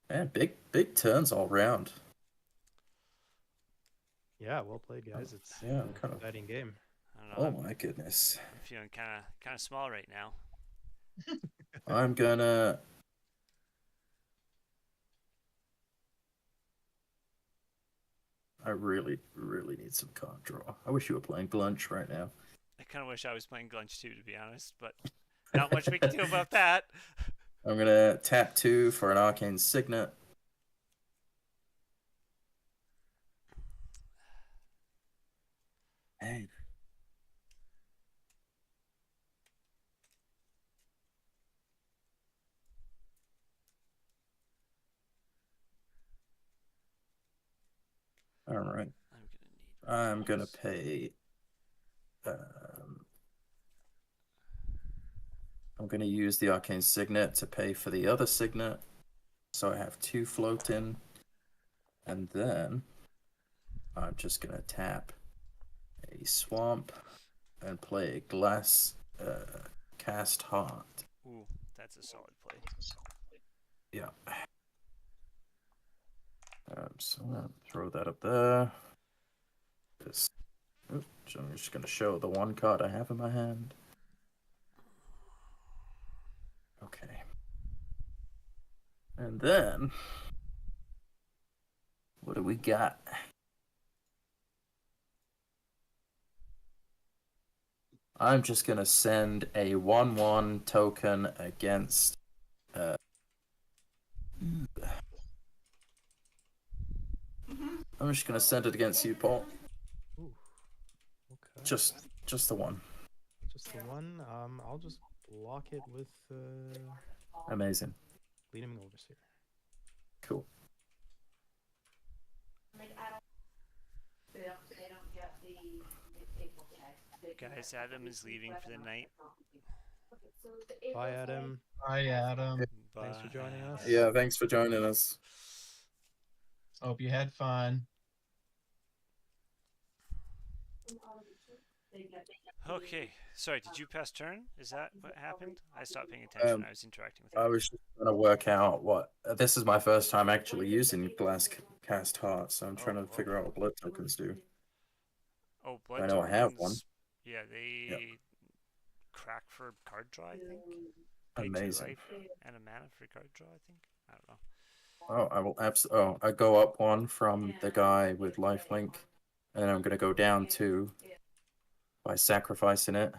Man, big turns all round. Yeah, well played, guys. It's Yeah, I'm an kind of. exciting game. I don't know. Oh my goodness. I'm feeling kind of small right now. I'm gonna. I really, really need some card draw. I wish you were playing Glunch right now. I kind of wish I was playing Glunch too, to be honest, but not much we can do about that. I'm gonna tap 2 for an Arcane Signet. Hey. All right. I'm gonna pay. I'm gonna use the Arcane Signet to pay for the other Signet, so I have 2 floating, and then I'm just gonna tap a Swamp and play a Glass Cast Heart. Ooh, that's a solid play. Yeah. So I'm gonna throw that up there. I'm just gonna show the 1 card I have in my hand. Okay. And then, what do we got? I'm just gonna send a 1/1 token against. I'm just gonna send it against you, Paul. Ooh. Okay. Just the one. Just the one. I'll just block it with Amazing. Bleeding Overseer. Cool. Guys, Adam is leaving for the night. Bye, Adam. Hi, Adam. Thanks for joining us. Yeah, thanks for joining us. Hope you had fun. Okay, sorry, did you pass turn? Is that what happened? I stopped paying attention. I was interacting with I you. was just gonna work out what. This is my first time actually using Glass Cast Heart, so I'm trying to figure out what blood tokens do. Oh, blood I know I have tokens, one. Yeah, they Yep. crack for card draw, I think. Pay 2 Amazing. life and a mana for card draw, I think. I don't know. Oh, I will I go up 1 from the guy with lifelink, and I'm gonna go down 2 by sacrificing it.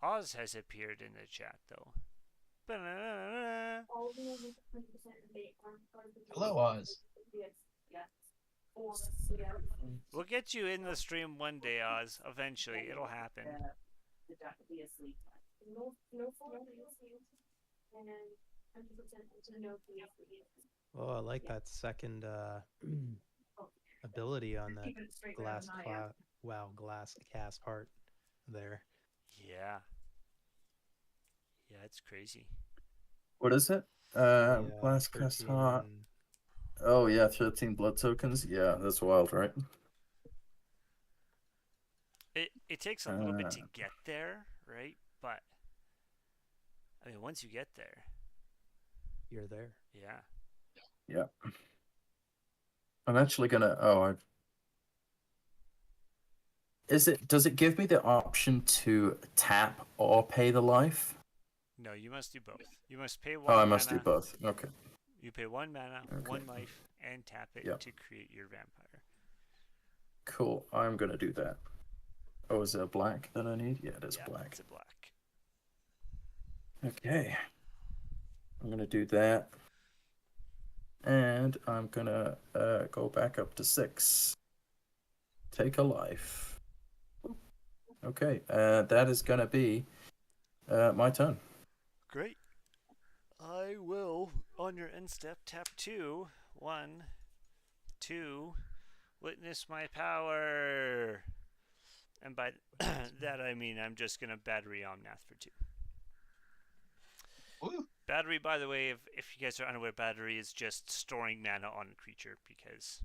Oz has appeared in the chat, though. Ba-na-na-na-na. Hello, Oz. We'll get you in the stream one day, Oz. Eventually, it'll happen. Oh, I like that second ability on that glass cast heart there. Yeah. Yeah, it's crazy. What is it? Blast cast 13 heart. and Oh yeah, 13 blood tokens. Yeah, that's wild, right? It takes a little bit to Uh, get there, right? But I mean, once you get there, you're there. yeah. yeah. I'm actually gonna. Does it give me the option to tap or pay the life? No, you must do both. You must pay Oh, I one must do mana. both. Okay. You pay one mana, Okay. one life, and tap it Yeah. to create your vampire. Cool. I'm gonna do that. Oh, is it black that I need? Yeah, it is Yeah, black. it's a black. Okay. I'm gonna do that. And I'm gonna go back up to 6. Take a life. Okay. That is gonna be my turn. Great. I will, on your end step, tap 2. 1, 2. Witness my power. And by that I mean I'm just going to battery Omnath for 2. Ooh. Battery, by the way, if you guys are unaware, battery is just storing mana on a creature because,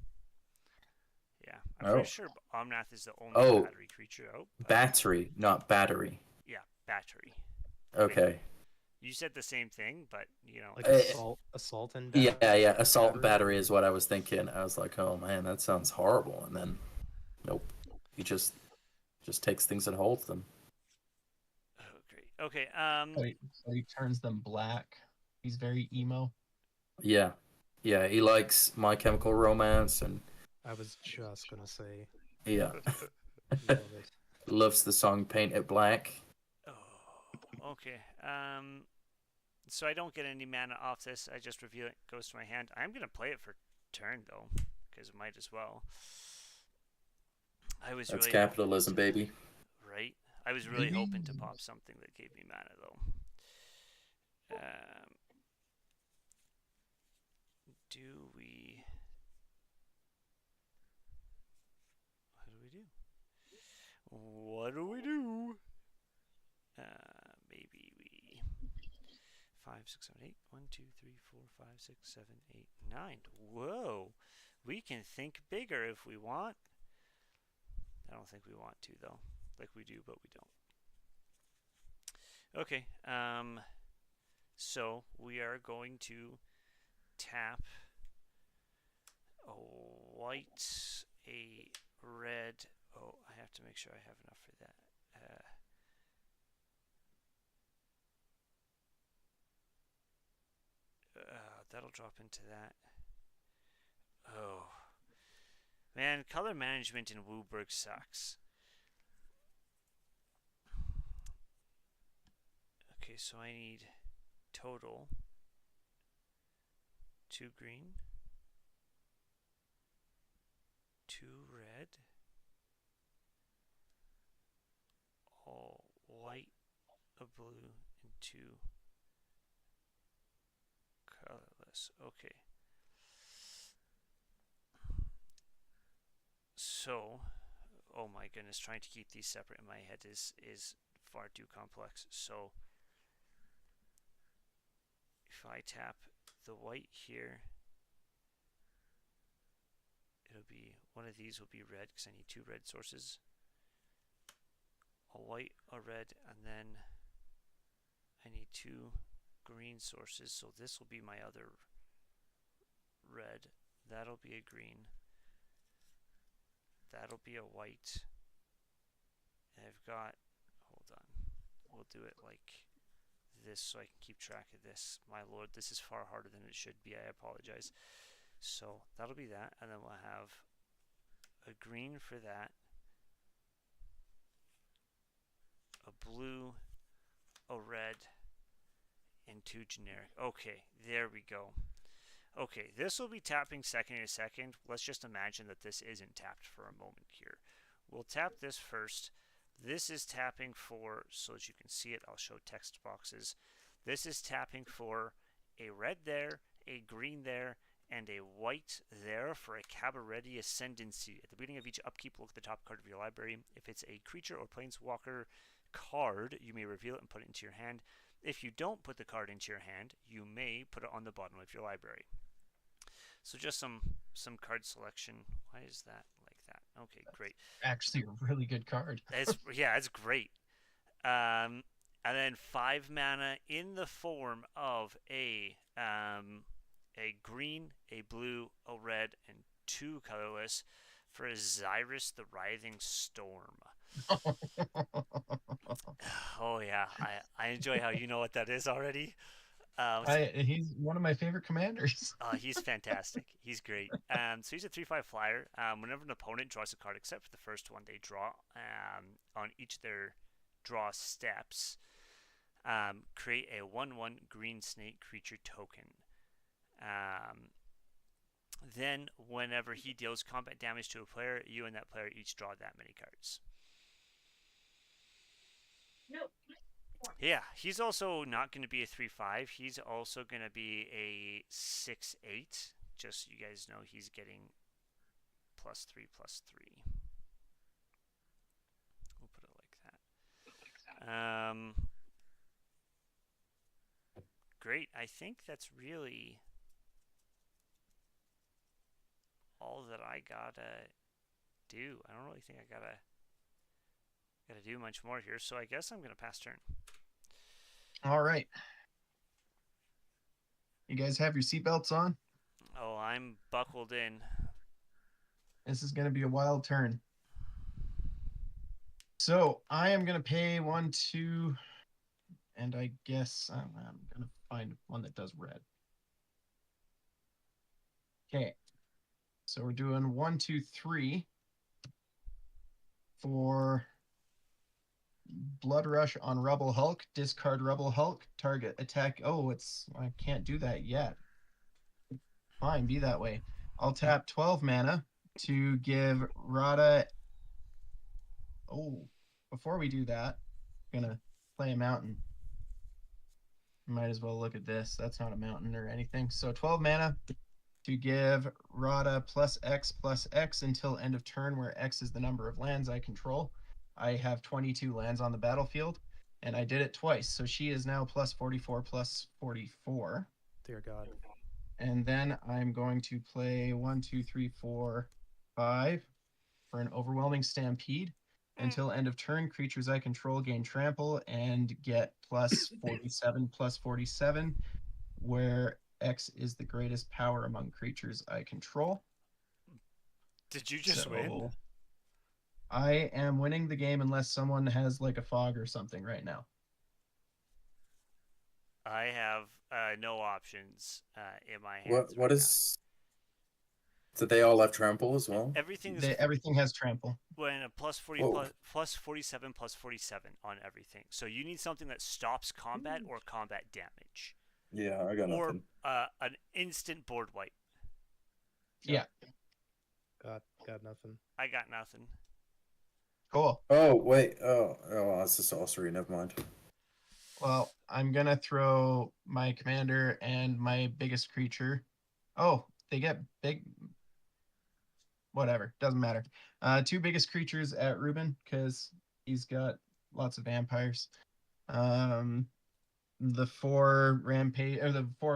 yeah, I'm pretty sure Omnath is the only battery creature out. Battery, not battery. Yeah, battery. Okay. You said the same thing, but, you know. Like assault and yeah, assault battery? battery is what I was thinking. I was like, oh man, that sounds horrible. And then, nope, he just takes things and holds them. Oh, great. Okay. So he turns them black. He's very emo. Yeah, he likes My Chemical Romance, and I was just gonna say. yeah, Love it. loves the song Paint It Black. Oh, okay. So I don't get any mana off this. I just reveal it, goes to my hand. I'm gonna play it for turn though, because it might as well. That's really capitalism, baby. Right. I was really hoping to pop something that gave me mana though. Do we? What do we do? Maybe we 5, 6, 7, 8. 1, 2, 3, 4, 5, 6, 7, 8, 9. Whoa, we can think bigger if we want. I don't think we want to though. Like we do, but we don't. Okay. So we are going to tap a white, a red. Oh, I have to make sure I have enough for that. That'll drop into that. Oh. Man, color management in Wooburg sucks. Okay, so I need total 2 green, 2 red, all white, a blue, and 2 colorless. Okay. So, oh my goodness, trying to keep these separate in my head is far too complex. So, if I tap the white here, it'll be, one of these will be red because I need 2 red sources. A white, a red, and then I need 2 green sources. So this will be my other red. That'll be a green. That'll be a white. And I've got, hold on, we'll do it like this so I can keep track of this. My lord, this is far harder than it should be. I apologize. So that'll be that, and then we'll have a green for that, a blue, a red, and 2 generic. Okay, there we go. Okay, this will be tapping second in a second. Let's just imagine that this isn't tapped for a moment here. We'll tap this first. This is tapping for, so that you can see it, I'll show text boxes. This is tapping for a red there, a green there, and a white there for a Cabaretti Ascendancy. At the beginning of each upkeep, look at the top card of your library. If it's a creature or planeswalker card, you may reveal it and put it into your hand. If you don't put the card into your hand, you may put it on the bottom of your library. So just some card selection. Why is that like that? Okay, great. Actually, a really good card. It's great. And then 5 mana in the form of a green, a blue, a red, and 2 colorless for a Xyrus the Writhing Storm. Oh yeah, I enjoy how you know what that is already. He's one of my favorite commanders. He's fantastic. He's great. So he's a 3/5 flyer. Whenever an opponent draws a card, except for the first one they draw, on each of their draw steps, create a 1/1 green snake creature token. Then, whenever he deals combat damage to a player, you and that player each draw that many cards. Nope. Yeah, he's also not going to be a 3/5. He's also going to be a 6/8. Just so you guys know, he's getting +3/+3. We'll put it like that. Great. I think that's really all that I gotta do. I don't really think I gotta do much more here. So I guess I'm gonna pass turn. All right. You guys have your seatbelts on? Oh, I'm buckled in. This is going to be a wild turn. So I am going to pay 1, 2, and I guess I'm going to find one that does red. Okay. So we're doing 1, 2, 3 for Blood Rush on Rubble Hulk. Discard Rubble Hulk. Target attack. Oh, I can't do that yet. Fine, be that way. I'll tap 12 mana to give Rada. Oh, before we do that, I'm gonna play a mountain. Might as well look at this. That's not a mountain or anything. So 12 mana to give Rada +X until end of turn, where X is the number of lands I control. I have 22 lands on the battlefield, and I did it twice. So she is now +44/+44. Dear God. And then I'm going to play 1, 2, 3, 4, 5 for an Overwhelming Stampede. Until end of turn, creatures I control gain trample and get +47/+47, where X is the greatest power among creatures I control. Did you just win? I am winning the game unless someone has like a fog or something right now. I have no options in my hands. What is? So they all have trample as well. Everything is Everything has trample. when a +40 Whoa. +47/+47 on everything. So you need something that stops combat or combat damage, Yeah, I got or nothing. an instant board wipe. Yeah. Got nothing. I got nothing. Cool. Oh wait. Oh, that's a sorcery. Never mind. Well, I'm gonna throw my commander and my biggest creature. Oh, they get big. Whatever, doesn't matter. 2 biggest creatures at Ruben because he's got lots of vampires. The 4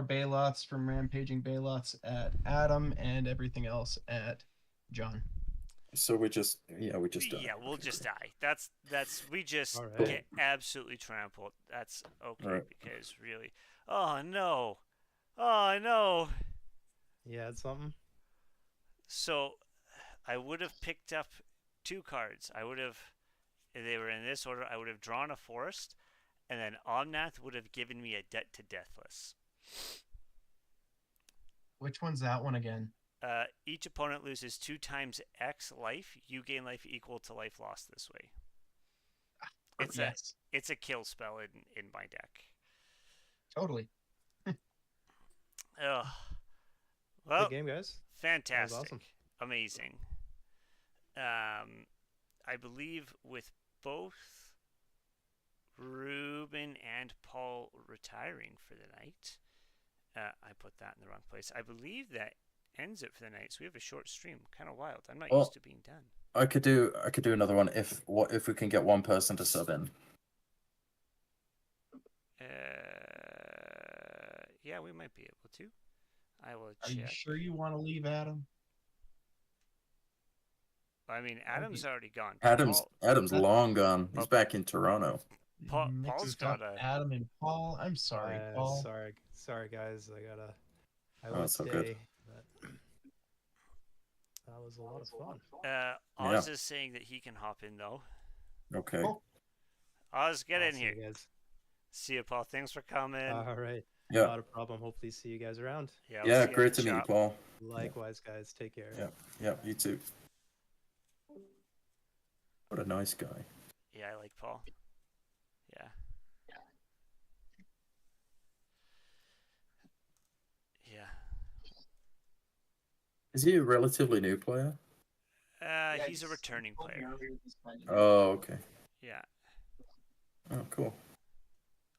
Baloths from Rampaging Baloths at Adam, and everything else at John. So we just die. Yeah, we'll just die. That's we just All right. get absolutely trampled. That's okay All right. because really, oh no. You had something? So I would have picked up 2 cards. If they were in this order, I would have drawn a forest, and then Omnath would have given me a Debt to Deathless. Which one's that one again? Each opponent loses 2 times X life. You gain life equal to life lost this way. Yes, It's a kill spell in my deck. totally. Ugh. Well, Good game, guys. fantastic, awesome. amazing. I believe with both Ruben and Paul retiring for the night, I put that in the wrong place. I believe that ends it for the night. So we have a short stream. Kind of wild. I'm not used to being done. I could do another one if we can get one person to sub in. Yeah, we might be able to. I will Are you check. sure you want to leave Adam? I mean, I'd Adam's be- already gone. Adam's That- long gone. He's Oh, back in Toronto. Paul's Mixed up got a. Adam and Paul. I'm sorry, Paul. Sorry guys. I Oh, would it's all good. stay, but that was a lot of fun. Oz is saying that he can hop in though. Okay. Oh, Oz, get in Awesome, here. guys. See you, Paul. Thanks for coming. All right. Yeah. Not a problem. Hopefully see you guys around. Yeah, we'll Yeah, see you at great the to meet you, shop. Paul. Likewise, guys. Take care. Yeah. Yeah, you too. What a nice guy. Yeah, I like Paul. Yeah. Yeah. Is he a relatively new player? He's a returning player. Oh, okay. Yeah. Oh, cool.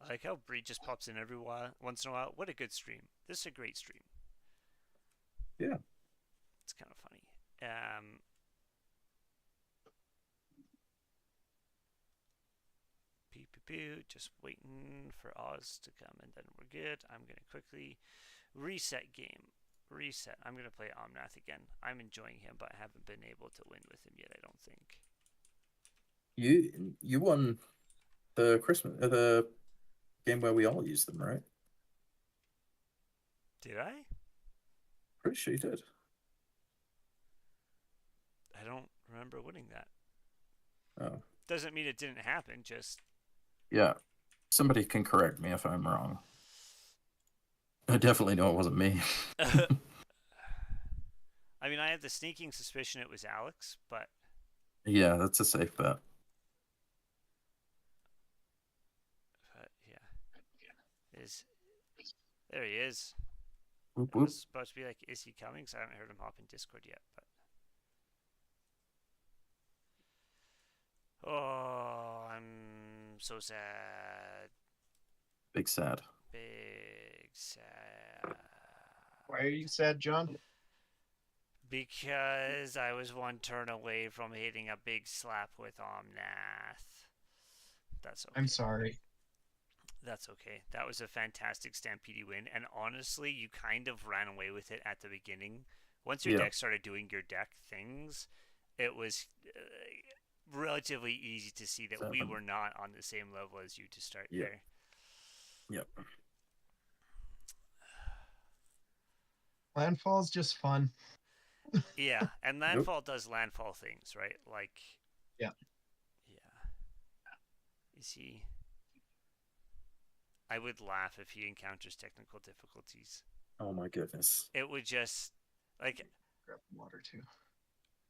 I like how Bree just pops in every once in a while. What a good stream. This is a great stream. Yeah. It's kind of funny. Pew, pew, pew. Just waiting for Oz to come and then we're good. I'm going to quickly reset game. Reset. I'm going to play Omnath again. I'm enjoying him, but I haven't been able to win with him yet, I don't think. You won the the game where we all used them, right? Did I? Pretty sure you did. I don't remember winning that. Oh. Doesn't mean it didn't happen, just... Yeah. Somebody can correct me if I'm wrong. I definitely know it wasn't me. I mean, I have the sneaking suspicion it was Alex, but... Yeah, that's a safe bet. Yeah. There he is. Whoop, I whoop. was supposed to be like, is he coming? Because I haven't heard him hop in Discord yet, but... Oh, I'm so sad. Big sad. Big sad. why are you sad, John? Because I was one turn away from hitting a big slap with Omnath. That's okay. I'm sorry. That's okay. That was a fantastic Stampede win, and honestly, you kind of ran away with it at the beginning. Once your deck started doing your deck things, it was relatively easy to see that we were not on the same level as you to start there. Yep. Landfall's just fun. Yeah, and Landfall does Landfall things, right? Like... Yeah. Yeah. You see... I would laugh if he encounters technical difficulties. Oh my goodness. It would just... Like... Grab water, too.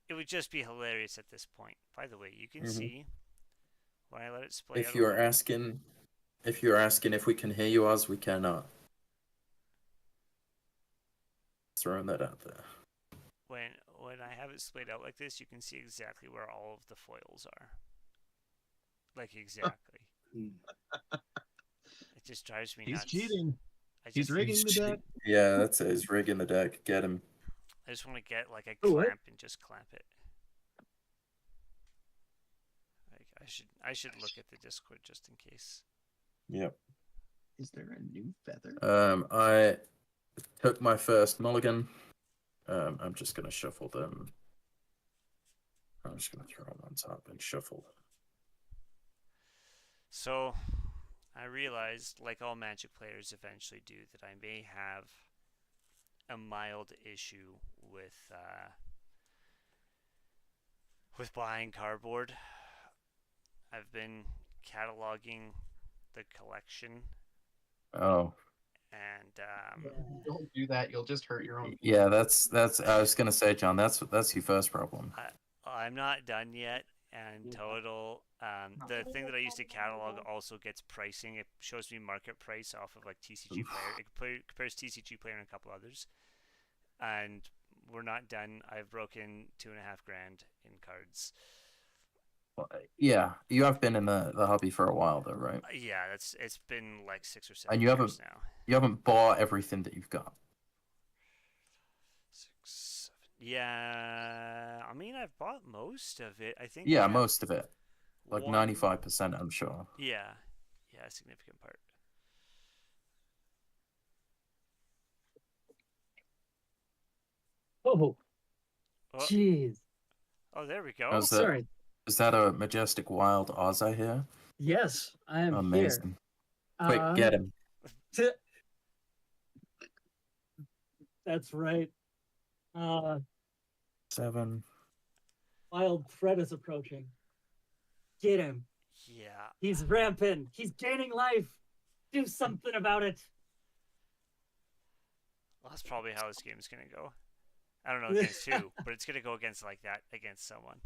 It would just be hilarious at this point. By the way, you can see when I let it splay If out you're asking if we can hear you, Oz, we cannot. Throwing that out there. when I have it splayed out like this, you can see exactly where all of the foils are. Like exactly. It just drives me He's nuts. cheating. I He's just, rigging the deck. Yeah, that's it. He's rigging the deck. Get him. I just want to get like a Oh, what? clamp and just clamp it. Like I should look at the Discord just in case. Yep. Is there a new feather? I took my first mulligan. I'm just gonna shuffle them. I'm just gonna throw them on top and shuffle. So, I realized, like all Magic players eventually do, that I may have a mild issue with buying cardboard. I've been cataloging the collection, Oh. and Don't do that. You'll just hurt your own. Yeah, that's. I was gonna say, John. That's your first problem. I'm not done yet. And total, the thing that I use to catalog also gets pricing. It shows me market price off of like TCG Player. It compares TCG Player and a couple others. And we're not done. I've broken $2,500 in cards. Yeah, you have been in the hobby for a while, though, right? Yeah, it's been like 6 or 7 And you years now. You haven't bought everything that you've got. 6, 7. Yeah, I mean I've bought most of it. I think. Yeah, most of it. Like 95%, I'm sure. Yeah, a significant part. Oh, Oh, jeez. oh, there we go. How's that? Sorry. Is that a majestic wild Oz I hear? Yes, I am here. Amazing. Quick, get him. T- That's right. Uh, 7. wild threat is approaching. Get him. Yeah. He's rampant. He's gaining life. Do something about it. Well, that's probably how this game is gonna go. I don't know against who, but it's gonna go against like that against someone.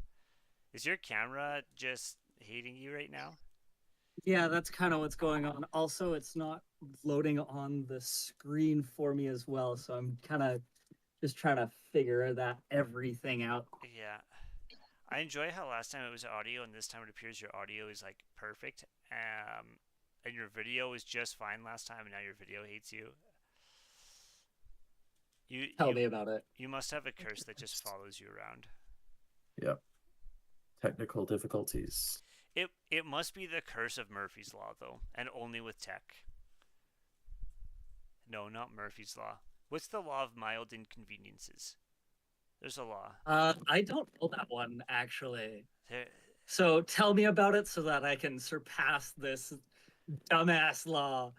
Is your camera just hating you right now? Yeah, that's kind of what's going on. Also, it's not loading on the screen for me as well, so I'm kind of just trying to figure that everything out. Yeah. I enjoy how last time it was audio and this time it appears your audio is like perfect. And your video was just fine last time and now your video hates you. Tell me about it. You must have a curse that just follows you around. Yep. Technical difficulties. It must be the curse of Murphy's Law though, and only with tech. No, not Murphy's Law. What's the law of mild inconveniences? There's a law. I don't know that one actually. There, So tell me about it so that I can surpass this dumbass law.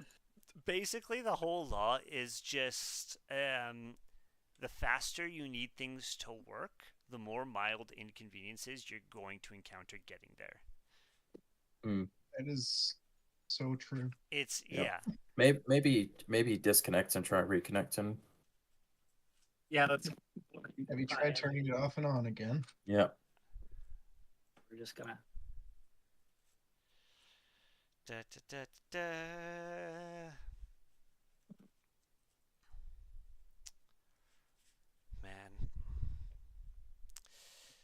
basically, the whole law is just the faster you need things to work, the more mild inconveniences you're going to encounter getting there. That is so true. It's Yep. yeah. Maybe disconnect and try reconnecting. Yeah, that's. Have you tried turning it off and on again? Yeah. We're just gonna. Da, da, da, da. Man.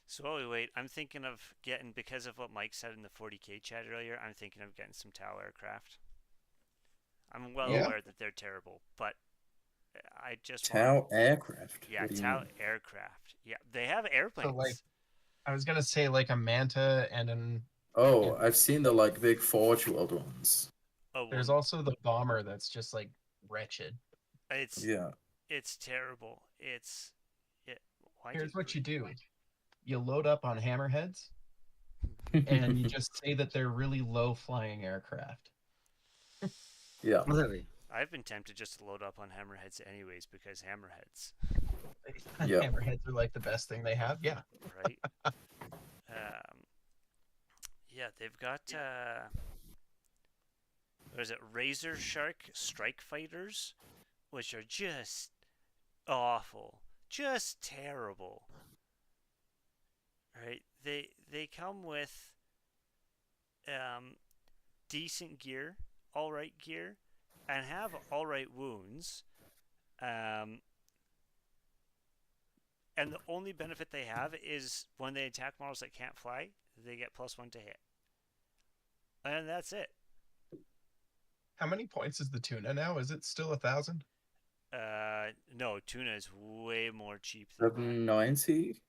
So while we wait, I'm thinking of getting, because of what Mike said in the 40k chat earlier, I'm thinking of getting some Tau aircraft. I'm well Yeah. aware that they're terrible, but I just Tau aircraft. yeah, What do you Tau mean? aircraft. Yeah, they have airplanes. like, I was gonna say like a Manta and an. Oh, I've seen the like big Forge World ones. Oh, There's well, also the bomber that's just like wretched. it's Yeah. it's terrible. Why Here's did what you do: you load up on hammerheads, and you just say that they're really low flying aircraft. Yeah. I've been tempted just to load up on hammerheads anyways because hammerheads, Yeah. Hammerheads are like the best thing they have. Yeah. right? Yeah, they've got what is it? Razor Shark Strike Fighters, which are just awful, just terrible. Right? They come with decent gear, all right gear, and have all right wounds. And the only benefit they have is when they attack models that can't fly, they get +1 to hit. And that's it. How many points is the tuna now? Is it still 1,000? No, tuna is way more cheap than that. 790.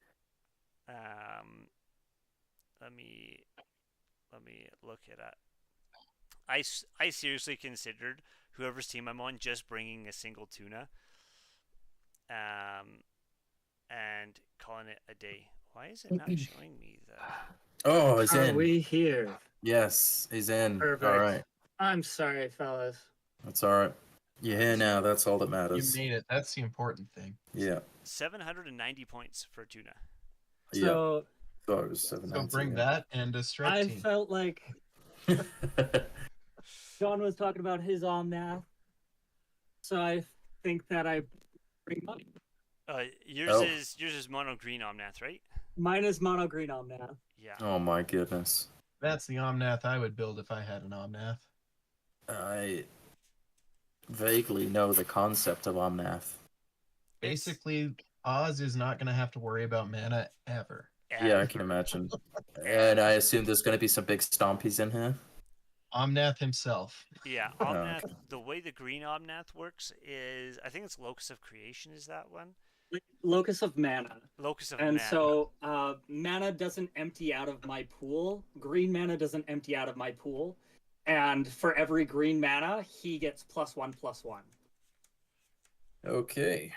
Let me look it up. I seriously considered whoever's team I'm on just bringing a single tuna, and calling it a day. Why is it not showing me the? Oh, he's Are in. we here? Yes, he's in. Perfect. All right. I'm sorry, fellas. That's all right. You're here now. That's all that You matters. made it. That's the important thing. Yeah. 790 points for tuna. Yeah. So Thought it was So 790. bring that and a strike I team. felt like that. John was talking about his math. So I think that I bring mine. Yours is mono green omnath, right? Mine is mono green math. Yeah. Oh my goodness. That's the Omnath I would build if I had an Omnath. I vaguely know the concept of Omnath. Basically, Oz is not going to have to worry about mana ever. Yeah, I can imagine. And I assume there's going to be some big stompies in here. Omnath himself. Yeah, Oh, Omnath. okay. The way the green Omnath works is, I think it's Locus of Creation. Is that one? Locus of mana. Locus of And Mana. so mana doesn't empty out of my pool. Green mana doesn't empty out of my pool. And for every green mana, he gets +1/+1. Okay.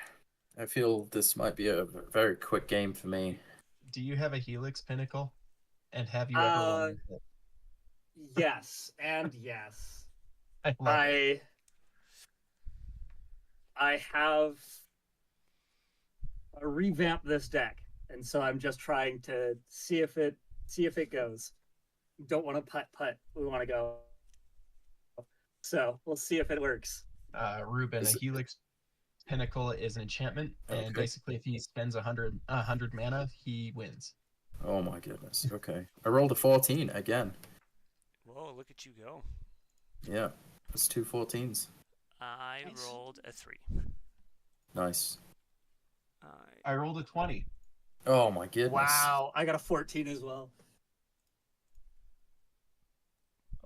I feel this might be a very quick game for me. Do you have a Helix Pinnacle? And have you ever Uh, wanted it? yes, and yes. I love it. I have revamped this deck, and so I'm just trying to see if it goes. Don't want to putt. We want to go. So we'll see if it works. Ruben, a Is it- Helix Pinnacle is an enchantment, and Okay. basically, if he spends 100 mana, he wins. Oh my goodness. Okay. I rolled a 14 again. Whoa, look at you go. Yeah. It's 2 14s. I Nice. rolled a 3. Nice. I rolled a 20. Oh my goodness. Wow, I got a 14 as well.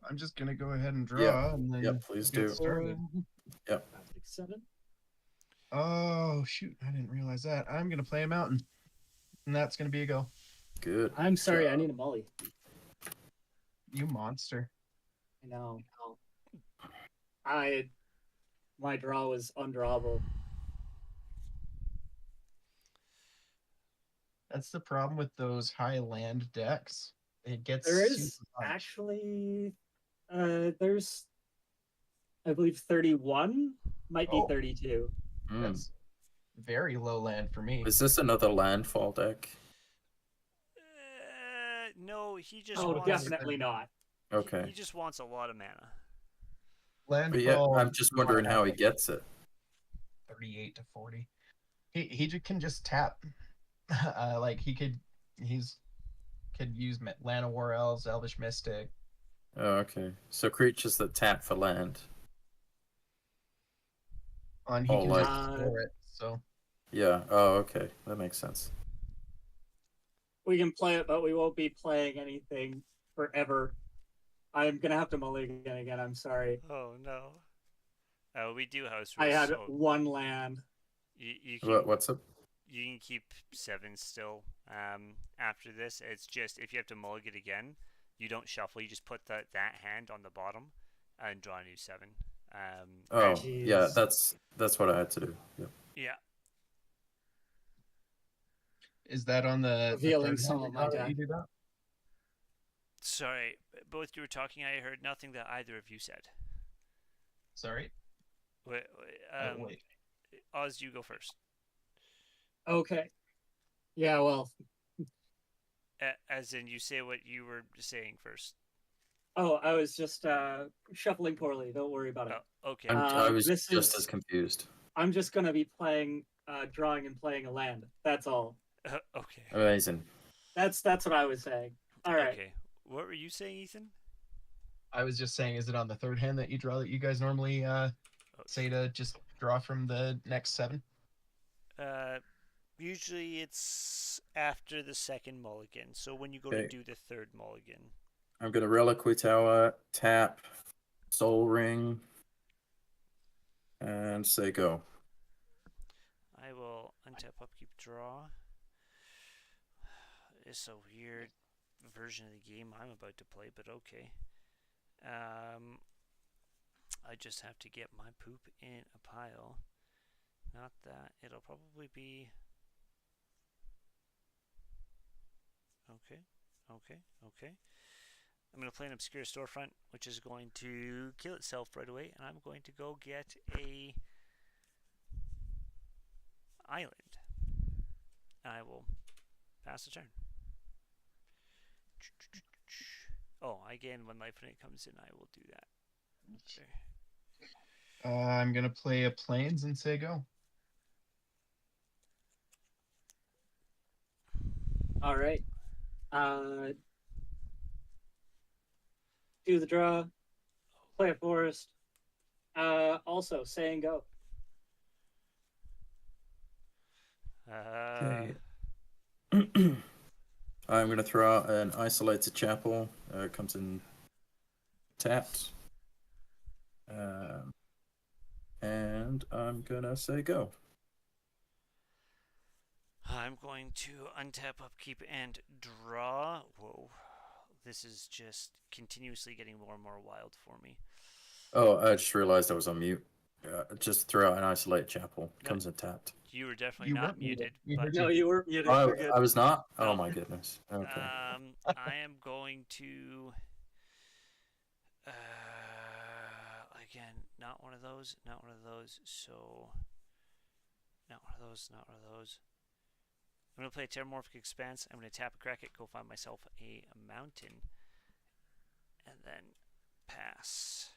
I'm just gonna go ahead and draw, Yeah. and then Yep, please get do. started. Yep. 5, 6, 7. Oh shoot! I didn't realize that. I'm gonna play a mountain, and that's gonna be a go. Good. I'm sorry, job. I need a molly. You monster! I know. My draw was undrawable. That's the problem with those high land decks. It gets There is super hard. actually there's I believe 31, might be Oh. 32. Mm. That's very low land for me. Is this another landfall deck? No, he just Oh, wants- definitely not. Okay. He just wants a lot of mana. But yeah, Landfall. I'm just wondering how he automatic, gets it. 38 to 40. Can just tap. Like could use Lana War Elves, Elvish Mystic. Oh, okay. So creatures that tap for land. On he Oh, can like- just store it. So Yeah. Oh, okay. That makes sense. We can play it, but we won't be playing anything forever. I'm gonna have to mulligan again. I'm sorry. Oh no. We do house I rules, had so one land. you can What's up? you can keep 7 still. After this, it's just if you have to mulligan again, you don't shuffle. You just put that hand on the bottom and draw a new 7. Oh, Jeez. yeah. That's what I had to do. Yep. Yeah. is that on the Revealing third some hand of my that deck. you do that? Sorry, both you were talking. I heard nothing that either of you said. Sorry. Wait, Wait. Oz, you go first. Okay. Yeah, well, As in, you say what you were saying first. oh, I was just shuffling poorly. Don't worry about it. Oh, okay. I was this just is- as confused. I'm just gonna be playing, drawing and playing a land. That's all. Okay. Amazing. That's what I was saying. All right. Okay. What were you saying, Ethan? I was just saying, is it on the third hand that you draw that you guys normally say to just draw from the next 7? Usually it's after the second mulligan. So when you go to Okay. do the third mulligan. I'm gonna Reliquary Tower, tap, Soul Ring, and say go. I will untap, upkeep, draw. It's a weird version of the game I'm about to play, but okay. I just have to get my poop in a pile. Not that. It'll probably be... Okay. I'm going to play an Obscure Storefront, which is going to kill itself right away, and I'm going to go get a island. I will pass the turn. Oh, again, when life when it comes in, I will do that. There. I'm gonna play a Plains and say go. All right. Do the draw. Play a forest. Also, say and go. Okay. I'm gonna throw out an Isolated Chapel. It comes in tapped. And I'm gonna say go. I'm going to untap, upkeep, and draw. Whoa. This is just continuously getting more and more wild for me. Oh, I just realized I was on mute. Just throw out an Isolated Chapel. Comes in tapped. You were definitely You not weren't muted. muted, We but heard No, you. you were muted. Oh, You're good. I was not. Oh No. my goodness. Okay. I am going to. Again, not one of those. Not one of those. So, not one of those. Not one of those. I'm gonna play Terramorphic Expanse. I'm gonna tap a Cracket, go find myself a mountain, and then pass.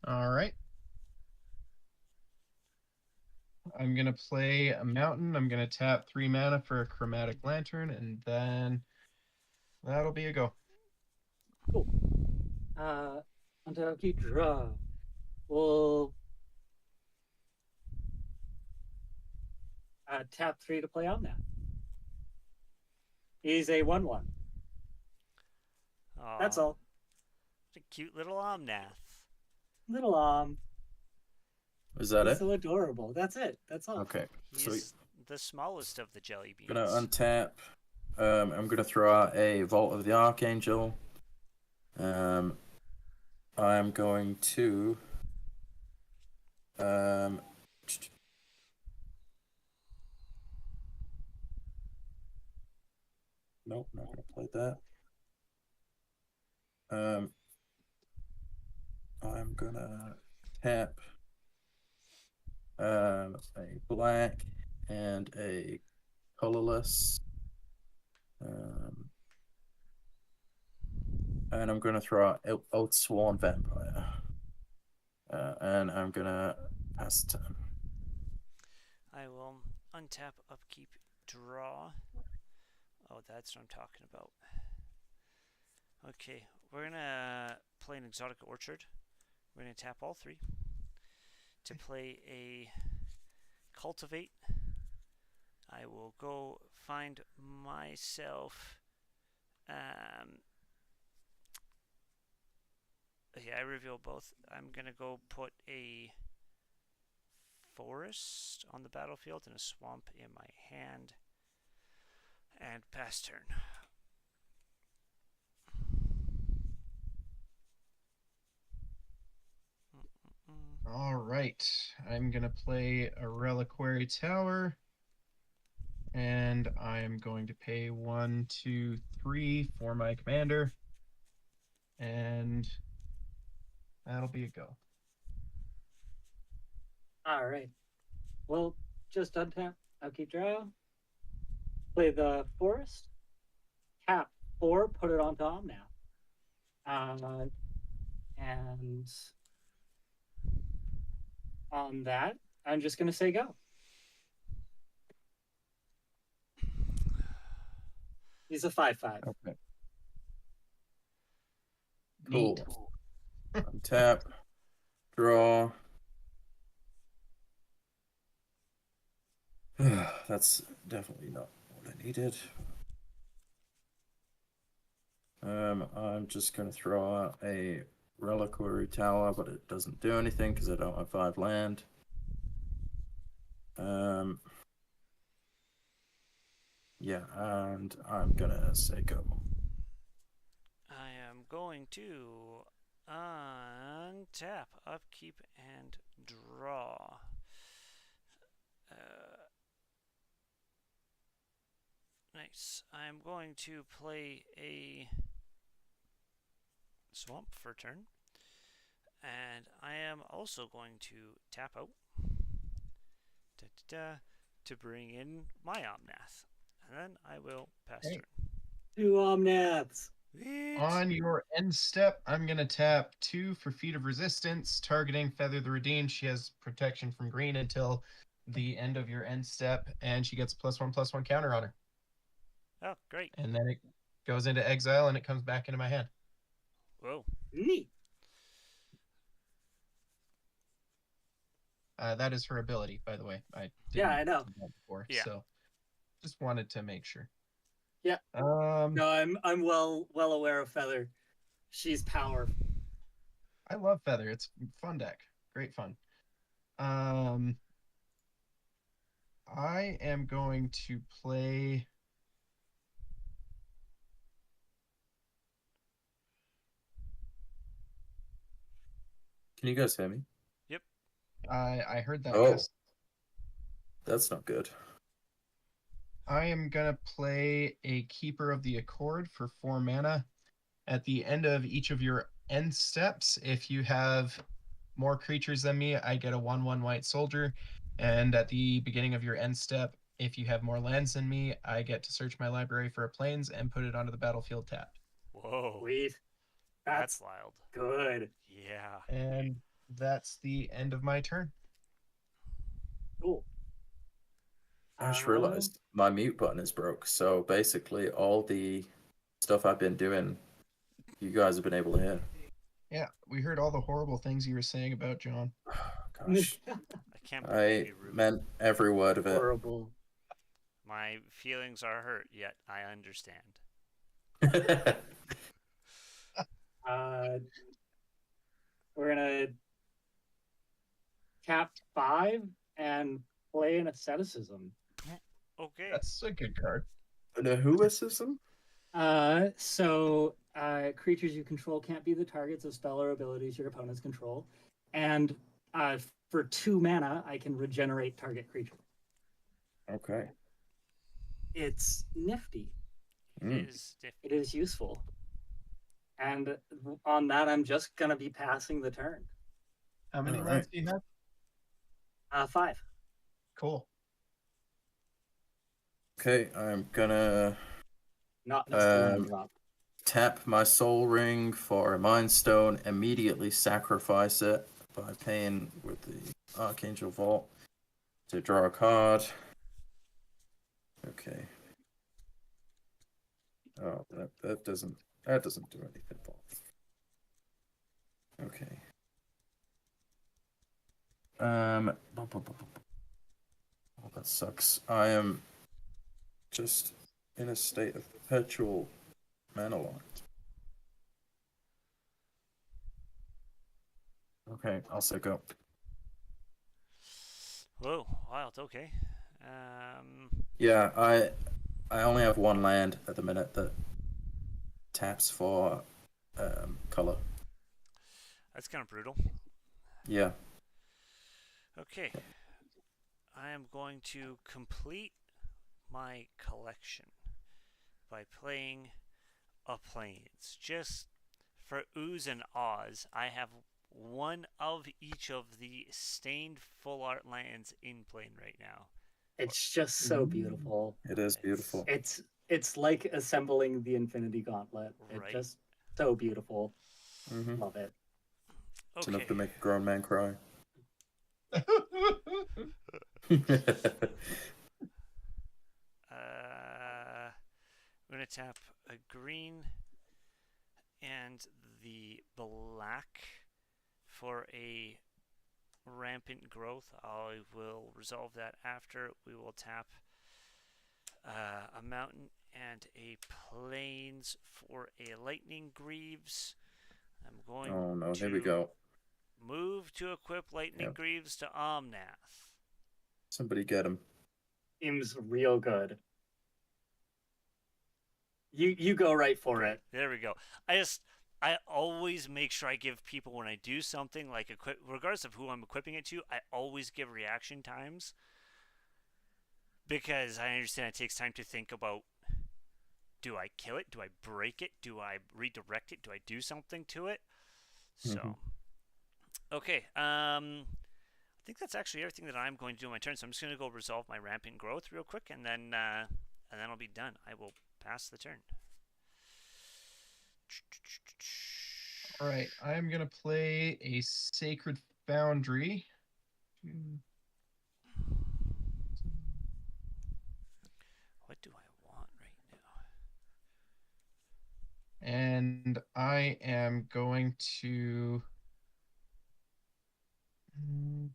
All right. I'm gonna play a mountain. I'm gonna tap 3 mana for a Chromatic Lantern, and then that'll be a go. Cool. Until keep draw. We'll tap 3 to play on that. He's a 1/1. Aw, That's all. what a cute little Omnath. Little Is that he's it? so adorable. That's it. That's all. Okay. So He's the smallest of the jelly beans. gonna untap. I'm gonna throw out a Vault of the Archangel. I'm going to. Nope, not gonna play that. I'm gonna tap a black and a colorless. And I'm gonna throw out Oathsworn Vampire. And I'm gonna pass the turn. I will untap, upkeep, draw. Oh, that's what I'm talking about. Okay, we're gonna play an Exotic Orchard. We're gonna tap all 3 to play a Cultivate. I will go find myself. Okay, I reveal both. I'm gonna go put a forest on the battlefield and a swamp in my hand, and pass turn. All right. I'm gonna play a Reliquary Tower. And I'm going to pay 1, 2, 3 for my commander. And that'll be a go. All right. Well, just untap. I'll keep draw. Play the forest. Tap 4. Put it on Tom now. And on that, I'm just gonna say go. He's a 5/5. Okay. Neat. Cool. Untap. Draw. That's definitely not what I needed. I'm just gonna throw out a Reliquary Tower, but it doesn't do anything because I don't have 5 land. Yeah, and I'm gonna say go. I am going to untap, upkeep, and draw. Nice. I'm going to play a swamp for turn. And I am also going to tap out to bring in my Omnath. And then I will pass Okay. turn. 2 Omnaths. On your end step, I'm going to tap 2 for Feat of Resistance, targeting Feather the Redeemed. She has protection from green until the end of your end step, and she gets a +1/+1 counter on her. Oh, great. And then it goes into exile, and it comes back into my hand. Whoa. Neat. That is her ability, by the way. I Yeah, I didn't know. do that before, Yeah. so just wanted to make sure. Yeah. No, I'm well aware of Feather. She's powerful. I love Feather. It's a fun deck. Great fun. I am going to play. Can you guys hear me? Yep. I heard that. Oh. Yes. That's not good. I am gonna play a Keeper of the Accord for 4 mana. At the end of each of your end steps, if you have more creatures than me, I get a 1/1 white soldier. And at the beginning of your end step, if you have more lands than me, I get to search my library for a plains and put it onto the battlefield tapped. Whoa, Sweet. that's That's wild. good. Yeah. And that's the end of my turn. Cool. I just Um, realized my mute button is broke. So basically, all the stuff I've been doing, you guys have been able to hear. Yeah, we heard all the horrible things you were saying about John. Gosh, I can't I be rude. meant every word of it. Horrible. My feelings are hurt, yet I understand. Uh, we're gonna tap 5 and play an asceticism. Okay. That's a good card. The whoism? Creatures you control can't be the targets of spell or abilities your opponents control. And for 2 mana, I can regenerate target creature. Okay. It's nifty. It is different. It is useful. And on that, I'm just going to be passing the turn. How many All lands right. do you have? 5. Cool. Okay, I'm gonna Not necessarily Um, drop. tap my soul ring for a mind stone, immediately sacrifice it by paying with the Archangel Vault to draw a card. Okay. Oh, that doesn't do anything for me. Okay. Oh, that sucks. I am just in a state of perpetual mana locked. Okay, I'll say go. Whoa, wild. Okay. Yeah, I only have one land at the minute that taps for color. That's kind of brutal. Yeah. Okay. I am going to complete my collection by playing a plains. Just for oohs and ahs, I have one of each of the stained full art lands in plane right now. It's just so beautiful. It is beautiful. It's like assembling the Infinity Gauntlet. It's Right. just so beautiful. Mm-hmm. Love it. It's Okay. enough to make a grown man cry. I'm going to tap a green and the black for a rampant growth. I will resolve that after. We will tap a mountain and a plains for a lightning greaves. I'm going Oh no, to here we go. move to equip lightning Yep. greaves to Omnath. Somebody get him. Seems real good. You go right for it. There we go. I always make sure I give people when I do something like equip, regardless of who I'm equipping it to, I always give reaction times because I understand it takes time to think about: do I kill it? Do I break it? Do I redirect it? Do I do something to it? So, okay. I think that's actually everything that I'm going to do on my turn. So I'm just going to go resolve my rampant growth real quick, and then I'll be done. I will pass the turn. All right, I am gonna play a Sacred Foundry. What do I want right now? And I am going to. I'm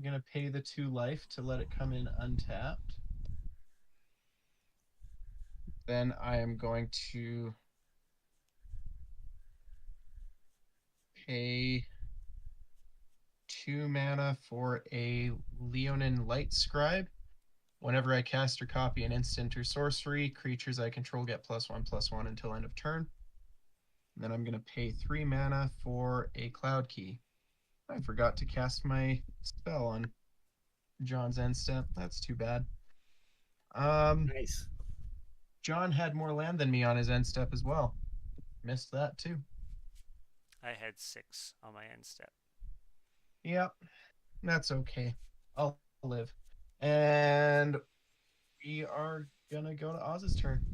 gonna pay the 2 life to let it come in untapped. Then I am going to pay 2 mana for a Leonin Light Scribe. Whenever I cast or copy an instant or sorcery, creatures I control get +1/+1 until end of turn. And then I'm going to pay 3 mana for a Cloud Key. I forgot to cast my spell on John's end step. That's too bad. Nice. John had more land than me on his end step as well. Missed that too. I had 6 on my end step. Yep, that's okay. I'll live. And we are gonna go to Oz's turn.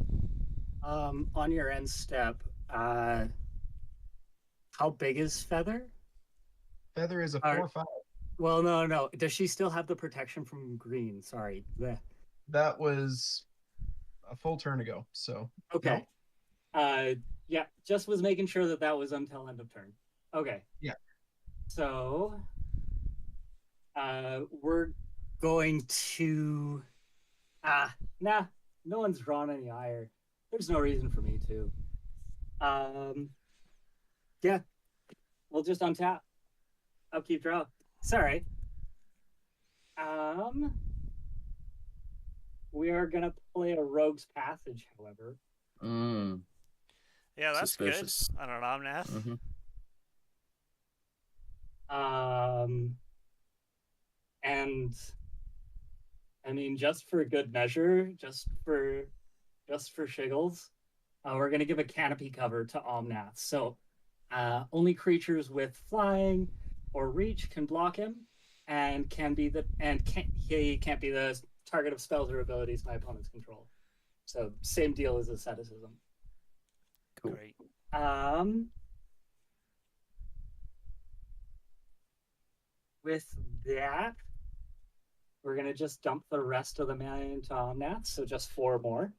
On your end step, how big is Feather? Feather is a Are- 4/5. Well, no. Does she still have the protection from green? Sorry. Bleh. That was a full turn ago. So Okay. Yeah, just was making sure that was until end of turn. Okay. Yeah. So, we're going to. Nah, no one's drawn any ire. There's no reason for me to. Yeah, we'll just untap. Upkeep draw. Sorry. We are gonna play a Rogue's Passage, however. Yeah, that's Suspicious. good. On an Omnath. Mhm. And I mean, just for good measure, just for shiggles, we're gonna give a canopy cover to Omnath. So only creatures with flying or reach can block him, and he can't be the target of spells or abilities my opponents control. So same deal as asceticism. Cool. Great. With that, we're gonna just dump the rest of the mana into Omnath, so just 4 more,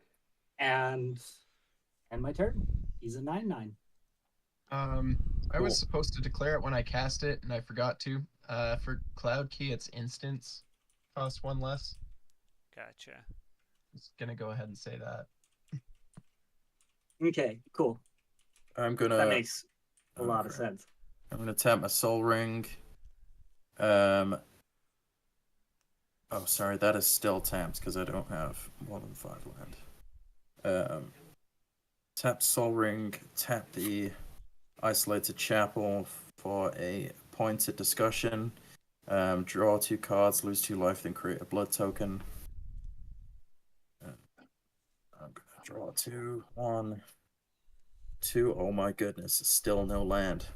and my turn. He's a 9/9. I was Cool. supposed to declare it when I cast it, and I forgot to. For Cloud Key, it's instants. Cost 1 less. Gotcha. Just gonna go ahead and say that. Okay, cool. I'm gonna. That makes a lot of okay. sense. I'm gonna tap my Soul Ring. Oh, sorry, that is still tapped because I don't have more than 5 land. Tap Soul Ring. Tap the Isolated Chapel for a pointed discussion. Draw 2 cards, lose 2 life, then create a blood token. I'm gonna draw 2, 1, 2. Oh my goodness, still no land.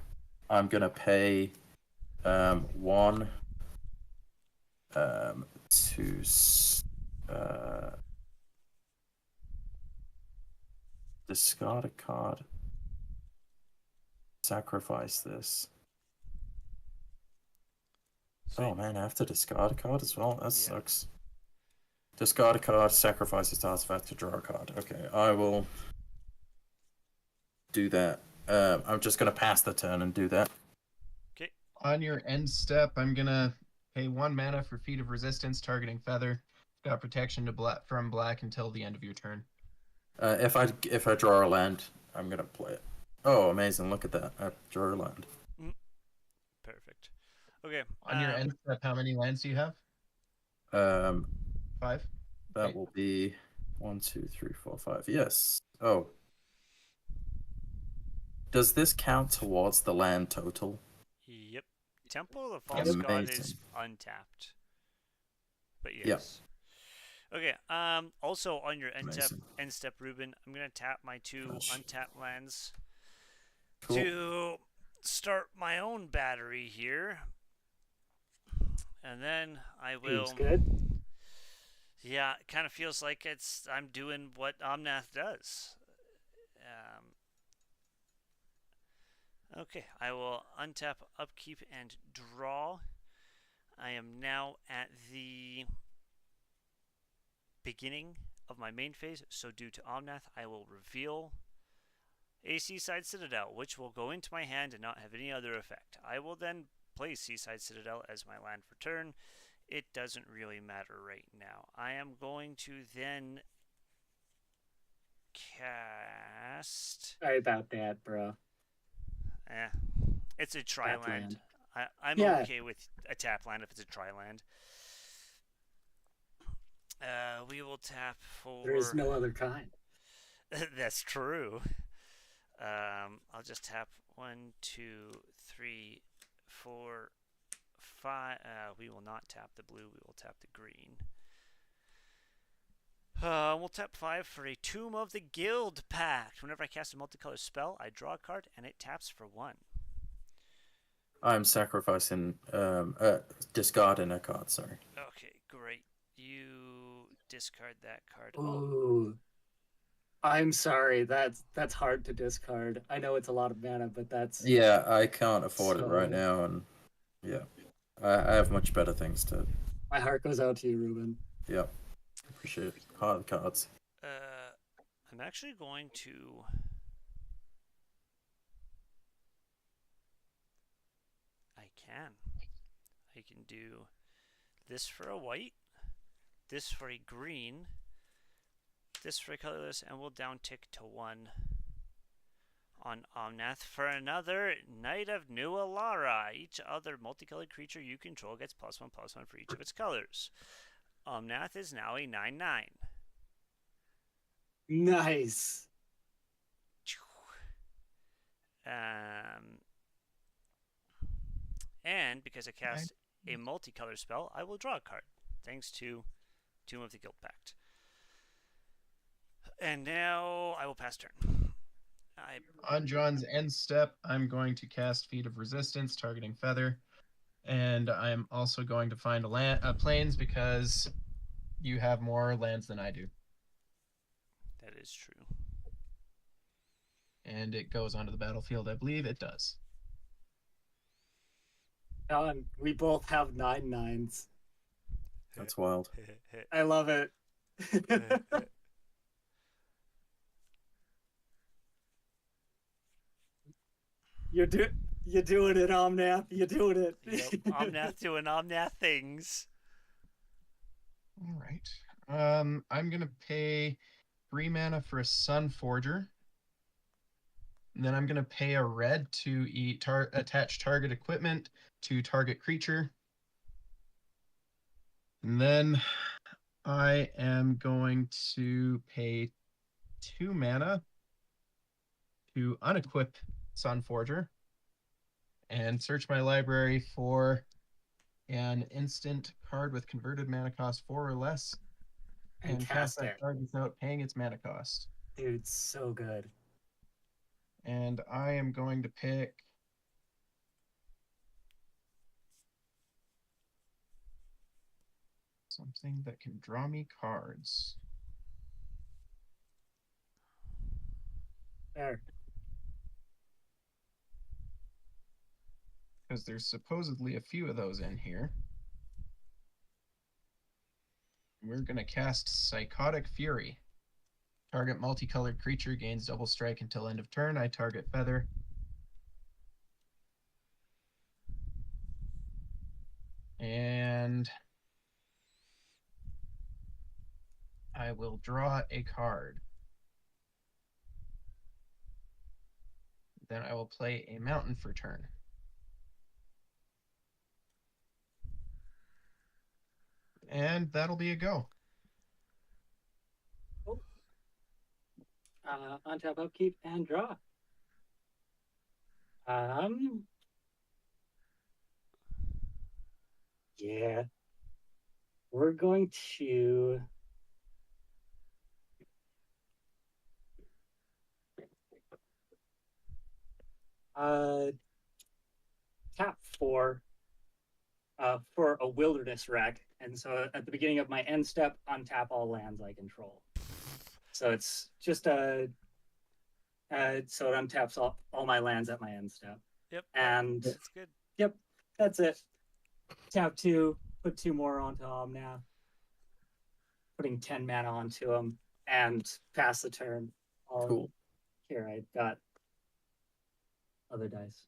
I'm gonna pay 1 to discard a card. Sacrifice this. Oh man, I have to discard a card as well? That sucks. Discard a card, sacrifice this artifact to draw a card. Okay, I will do that. I'm just gonna pass the turn and do that. Okay. On your end step, I'm gonna pay 1 mana for Feat of Resistance targeting Feather. Got protection to from black until the end of your turn. If I draw a land, I'm gonna play it. Oh, amazing! Look at that. I draw a land. Perfect. Okay. On your end step, how many lands do you have? 5. That Okay. will be 1, 2, 3, 4, 5. Yes. Oh. Does this count towards the land total? Yep. Temple of the False God is Amazing. untapped. But yes. Yep. Okay. Also on your end Amazing. step, Ruben, I'm gonna tap my 2 Gosh. untapped lands Cool. to start my own battery here. And then I will. Seems good. Yeah, it kind of feels like I'm doing what Omnath does. Okay, I will untap, upkeep, and draw. I am now at the beginning of my main phase, so due to Omnath, I will reveal a Seaside Citadel, which will go into my hand and not have any other effect. I will then play Seaside Citadel as my land for turn. It doesn't really matter right now. I am going to then cast. Sorry about that, bro. It's a tri-land. I'm Yeah. okay with a tap land if it's a tri-land. We will tap for. There is no other kind. That's true. I'll just tap 1, 2, 3, 4, 5. We will not tap the blue. We will tap the green. We'll tap 5 for a Tomb of the Guild Pact. Whenever I cast a multicolored spell, I draw a card and it taps for 1. I'm sacrificing, discarding a card, sorry. Okay, great. You discard that card. Ooh. I'm sorry. That's hard to discard. I know it's a lot of mana, but that's Yeah, I can't afford it right So- now, and yeah. I have much better things to, my heart goes out to you, Ruben. yeah. Appreciate it. Hard cards. I'm actually going to. I can do this for a white, this for a green, this for a colorless, and we'll down tick to 1 on Omnath for another Knight of New Alara. Each other multicolored creature you control gets +1/+1 for each of its colors. Omnath is now a 9/9. Nice. And because I cast a multicolor spell, I will draw a card, thanks to Tomb of the Guild Pact. And now I will pass turn. On John's end step, I'm going to cast Feet of Resistance, targeting Feather. And I'm also going to find a plains because you have more lands than I do. That is true. And it goes onto the battlefield, I believe it does. John, we both have 9/9s. That's wild. I love it. You're doing it, Omnath. You're doing it. Yep, Omnath doing Omnath things. All right. I'm going to pay 3 mana for a Sun Forger. And then I'm going to pay a red to attach target equipment to target creature. And then I am going to pay 2 mana to unequip Sun Forger and search my library for an instant card with converted mana cost 4 or less and cast that Fantastic. card without paying its mana cost. Dude, so good. And I am going to pick something that can draw me cards. There. Because there's supposedly a few of those in here. We're going to cast Psychotic Fury. Target multicolored creature gains double strike until end of turn. I target Feather. And I will draw a card. Then I will play a mountain for turn. And that'll be a go. Untap, upkeep, and draw. Yeah. We're going to tap for a wilderness wreck, and so at the beginning of my end step, untap all lands I control. So it's just so it untaps all my lands at my end step. Yep. And That's good. yep, that's it. Tap 2, put 2 more onto Omnath, putting 10 mana onto him, and pass the turn. Cool. Here, I got other dice.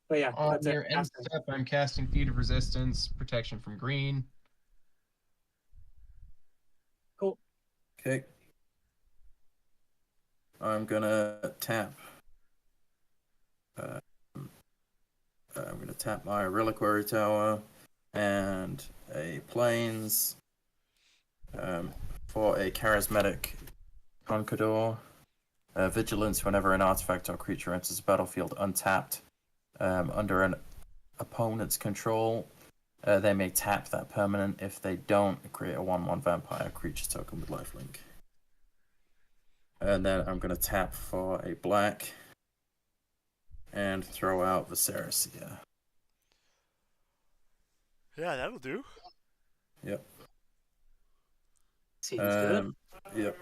But yeah, On that's your it. end Pass turn. step, I'm casting Feet of Resistance, protection from green. Cool. Okay. I'm gonna tap. I'm gonna tap my Reliquary Tower and a Plains for a Charismatic Conqueror. Vigilance whenever an artifact or creature enters the battlefield untapped under an opponent's control, they may tap that permanent. If they don't, create a 1/1 vampire creature token with lifelink. And then I'm going to tap for a black and throw out Viserys. Yeah, that'll do. Yep. Seems good. Yep.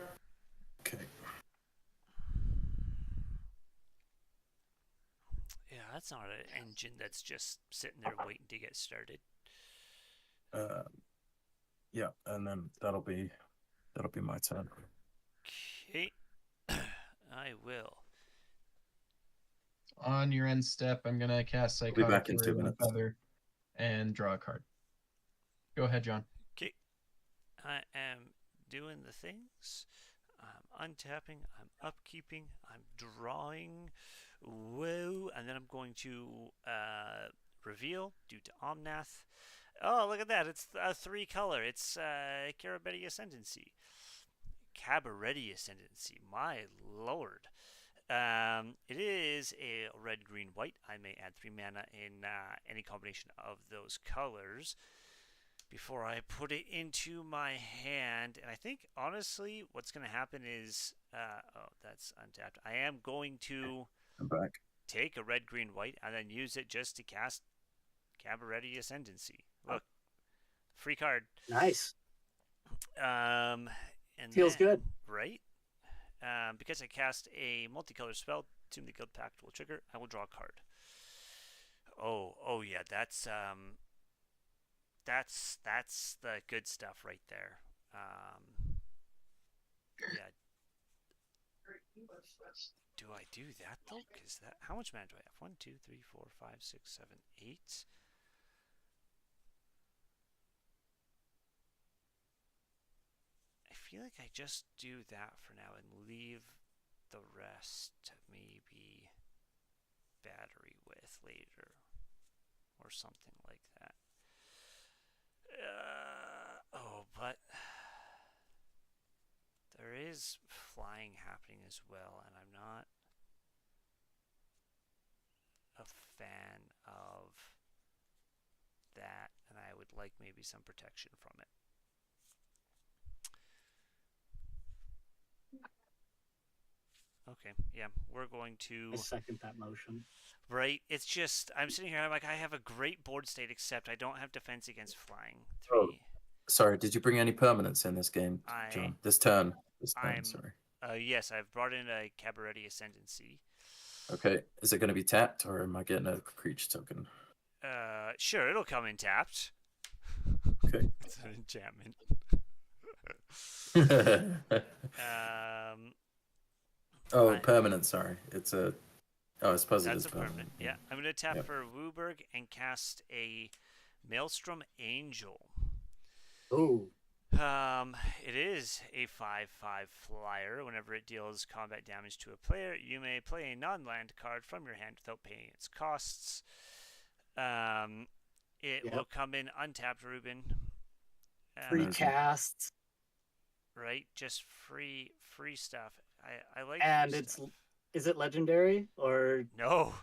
Okay. Yeah, that's not an engine that's just sitting there waiting to get started. Yeah, and then that'll be my turn. Okay. I will. On your end step, I'm gonna cast I'll be back Psychotic in 2 Warrior with minutes. Feather and draw a card. Go ahead, John. Okay. I am doing the things. I'm untapping. I'm upkeeping. I'm drawing. Whoa. And then I'm going to reveal due to Omnath. Oh, look at that. It's a 3-color. It's Carabetti Ascendancy. Cabaretti Ascendancy. My lord. It is a red, green, white. I may add 3 mana in any combination of those colors before I put it into my hand. And I think, honestly, what's going to happen is... oh, that's untapped. I am going to I'm back. take a red, green, white, and then use it just to cast Cabaretti Ascendancy. Look. Free card. Nice. And Feels then, good. Right? Because I cast a multicolor spell, Tomb the Guild Pact will trigger. I will draw a card. Oh yeah, that's the good stuff right there. Yeah. Do I do that though? Cause that how much mana do I have? 1, 2, 3, 4, 5, 6, 7, 8. I feel like I just do that for now and leave the rest to maybe battery with later or something like that. But there is flying happening as well, and I'm not a fan of that, and I would like maybe some protection from it. Okay, yeah, we're going to... I second that motion. Right, it's just, I'm sitting here, I'm like, I have a great board state, except I don't have defense against flying. 3. Oh, sorry, did you bring any permanents in this game, John? This turn, sorry. Yes, I've brought in a Cabaretti Ascendancy. Okay, is it going to be tapped, or am I getting a creature token? Sure, it'll come in tapped. Okay. It's an enchantment. Permanent, sorry. It's a... Oh, I suppose it is That's a permanent. Yeah, I'm going to tap for Wooburg and cast a Maelstrom Angel. Ooh. It is a 5/5 flyer. Whenever it deals combat damage to a player, you may play a non-land card from your hand without paying its costs. It will come in untapped, Ruben. Free casts. Right, just free stuff. I like. And it's stuff. Is it legendary or no?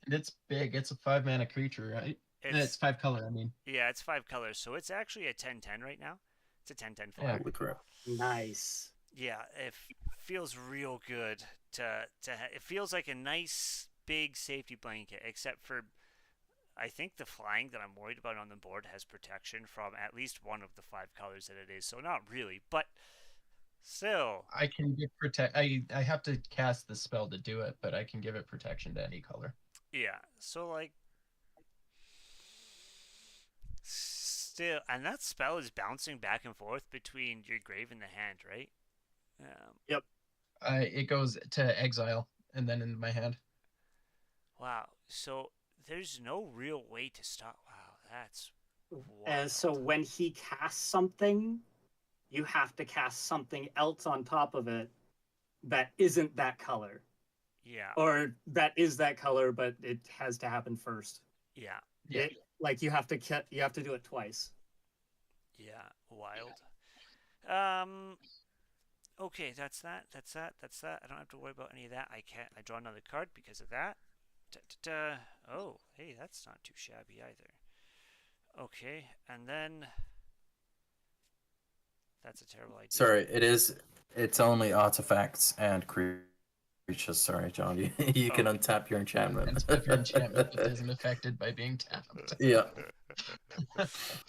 And it's big. It's a 5-mana creature, right? It's 5 color, I mean. Yeah, it's 5 colors, so it's actually a 10/10 right now. It's a 10/10 flyer. Yeah, holy crap. nice? Yeah, it feels real good it feels like a nice big safety blanket, except for I think the flying that I'm worried about on the board has protection from at least one of the 5 colors that it is. So not really, but still. I can give I have to cast the spell to do it, but I can give it protection to any color. Yeah, so like still, and that spell is bouncing back and forth between your grave and the hand, right? Yep. It goes to exile and then into my hand. Wow. So there's no real way to stop. Wow, that's wild. And so when he casts something, you have to cast something else on top of it that isn't that color. Yeah. Or that is that color, but it has to happen first. Yeah. Yeah. You have to do it twice. Yeah, wild. Okay, that's that. I don't have to worry about any of that. I draw another card because of that. Oh, hey, that's not too shabby either. Okay, and then that's a terrible idea. Sorry, it's only artifacts and creatures. Sorry, John. You can Okay. untap your enchantment. And so if your enchantment just isn't affected by being tapped. Yeah.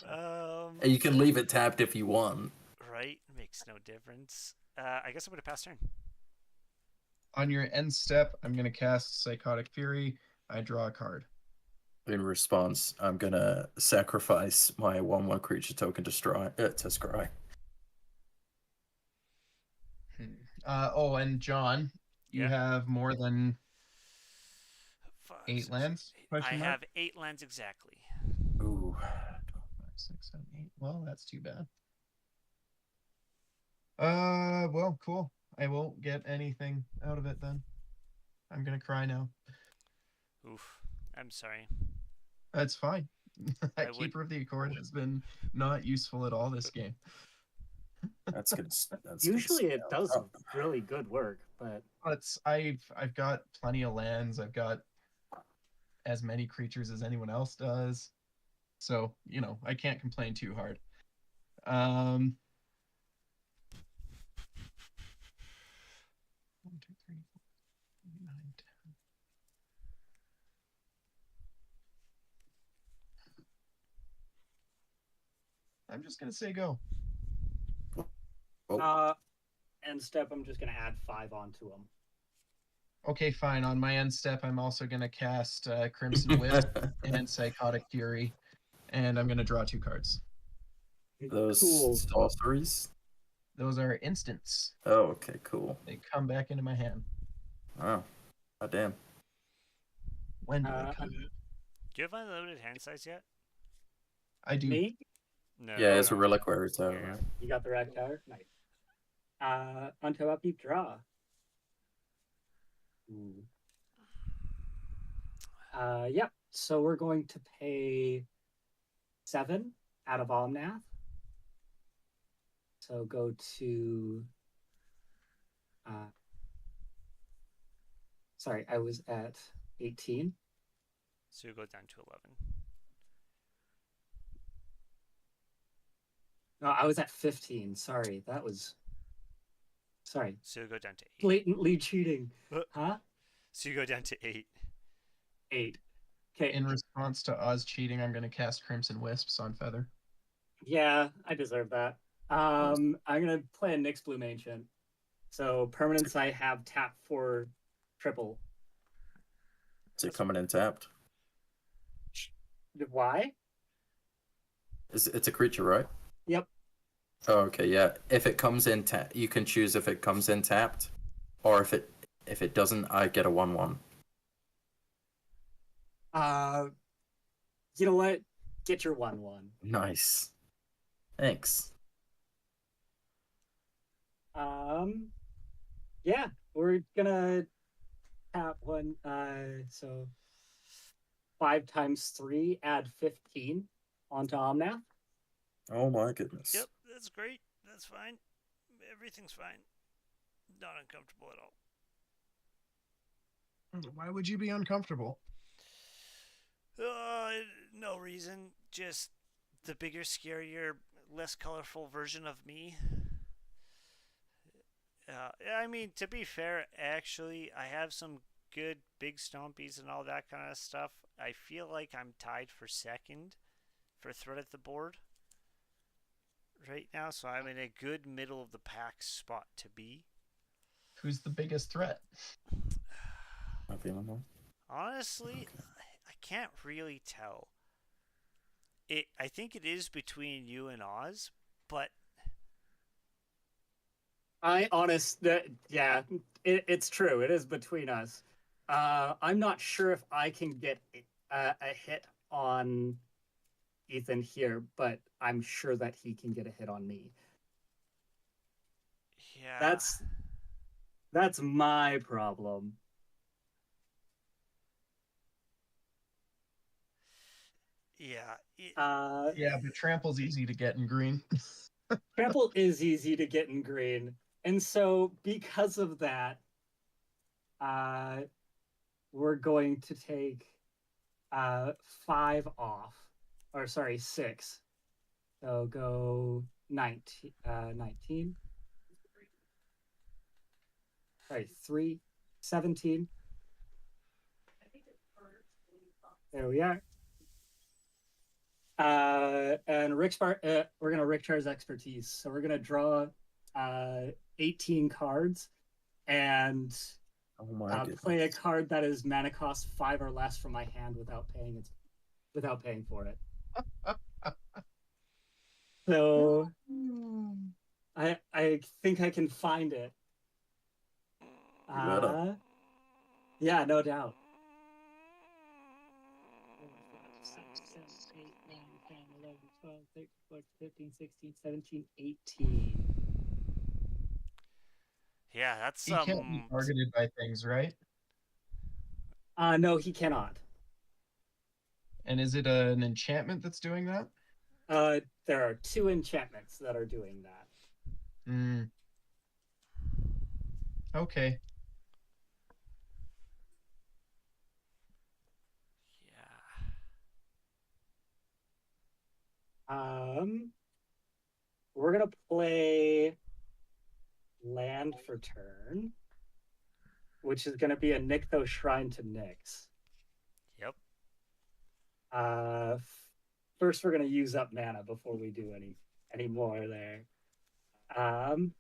Um. You can leave it tapped if you want. Right, makes no difference. I guess I'm gonna pass turn. On your end step, I'm going to cast Psychotic Fury. I draw a card. In response, I'm gonna sacrifice my 1/1 creature token to scry. Oh, and John, you Yeah. have more than Five, 8 six, lands? eight. Question I mark? have 8 lands exactly. Ooh. 5, 6, 7, 8. Well, that's too bad. Well, cool. I won't get anything out of it then. I'm gonna cry now. Oof. I'm sorry. That's fine. I would. Keeper of the Accord has been not useful at all this game. That's good. That's Usually it good. does really good work, but But I've got plenty of lands. I've got as many creatures as anyone else does. So, I can't complain too hard. 1, 2, 3, 4, 5, 9, 10. I'm just gonna say go. Oh. end step, I'm just gonna add 5 onto them. Okay, fine. On my end step, I'm also gonna cast Crimson Wisp and Psychotic Fury, and I'm gonna draw 2 cards. Those Cool. sorceries? Those are instants. Oh, okay, cool. They come back into my hand. Oh, god damn. When do they come? Do you have unlimited hand size yet? I do. Me? No. Yeah, it's a no. reliquary, so Yeah. right? You got the red card? Nice. Until up, you draw. Yeah. So we're going to pay 7 out of Omnath. So go to. Sorry, I was at 18. So you go down to 11. No, I was at 15. Sorry, that was. Sorry, So you go down to 8. blatantly cheating. Huh? So you go down to 8. 8. Okay. In response to Oz cheating, I'm gonna cast Crimson Wisps on Feather. Yeah, I deserve that. I'm gonna play a Nyx Bloom Ancient. So permanents I have tap for triple. Is it coming in tapped? Why? It's a creature, right? Yep. Oh, okay, yeah. If it comes in tapped, you can choose if it comes in tapped, or if it doesn't, I get a 1/1. You know what? Get your 1/1. Nice. Thanks. Yeah, we're gonna tap one. So 5 times 3, add 15 onto Omnath. Oh my goodness. Yep, that's great. That's fine. Everything's fine. Not uncomfortable at all. Why would you be uncomfortable? No reason. Just the bigger, scarier, less colorful version of me. I mean, to be fair, actually, I have some good big stompies and all that kind of stuff. I feel like I'm tied for second for threat at the board right now, so I'm in a good middle of the pack spot to be. Who's the biggest threat? I'm feeling one. Honestly, Okay. I can't really tell. I think it is between you and Oz, but it's true. It is between us. I'm not sure if I can get a hit on Ethan here, but I'm sure that he can get a hit on me. yeah. That's my problem. Yeah. Yeah, but Trample's easy to get in green. Trample is easy to get in green. And so because of that, we're going to take 5 off, or sorry, 6. So go 19. 19. Sorry, 3, 17. There we are. And we're gonna Rick Char's expertise. So we're gonna draw 18 cards and Oh my goodness. play a card that is mana cost 5 or less from my hand without paying for it. So I think I can find it. You better. Yeah, no doubt. 8, 9, 10, 11, 12, 13, 14, 15, 16, 17, 18. Yeah, that's He can't be targeted by things, right? No, he cannot. And is it an enchantment that's doing that? There are 2 enchantments that are doing that. Hmm. Okay. Yeah. We're gonna play land for turn, which is gonna be a Nykthos Shrine to Nyx. Yep. First we're gonna use up mana before we do any more there. We're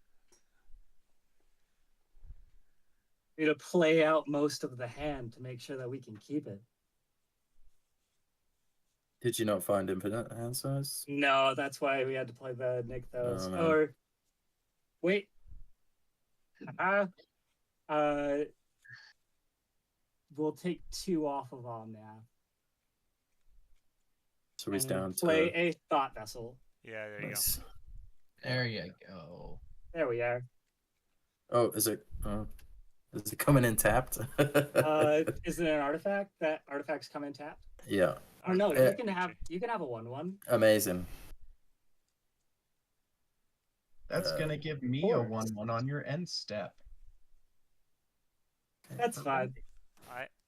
gonna play out most of the hand to make sure that we can keep it. Did you not find infinite hand size? No, that's why we had to play the Nykthos. Oh, man. Or wait. We'll take 2 off of Omnath. So he's down play to a Thought Vessel. Yeah, there you nice. There you go. There we are. Oh, is it coming in tapped? Is it an artifact? That artifacts come in tapped? Yeah. Oh no, Eh. you can have a 1/1. Amazing. That's gonna give me a 1/1 on your end step. That's fine.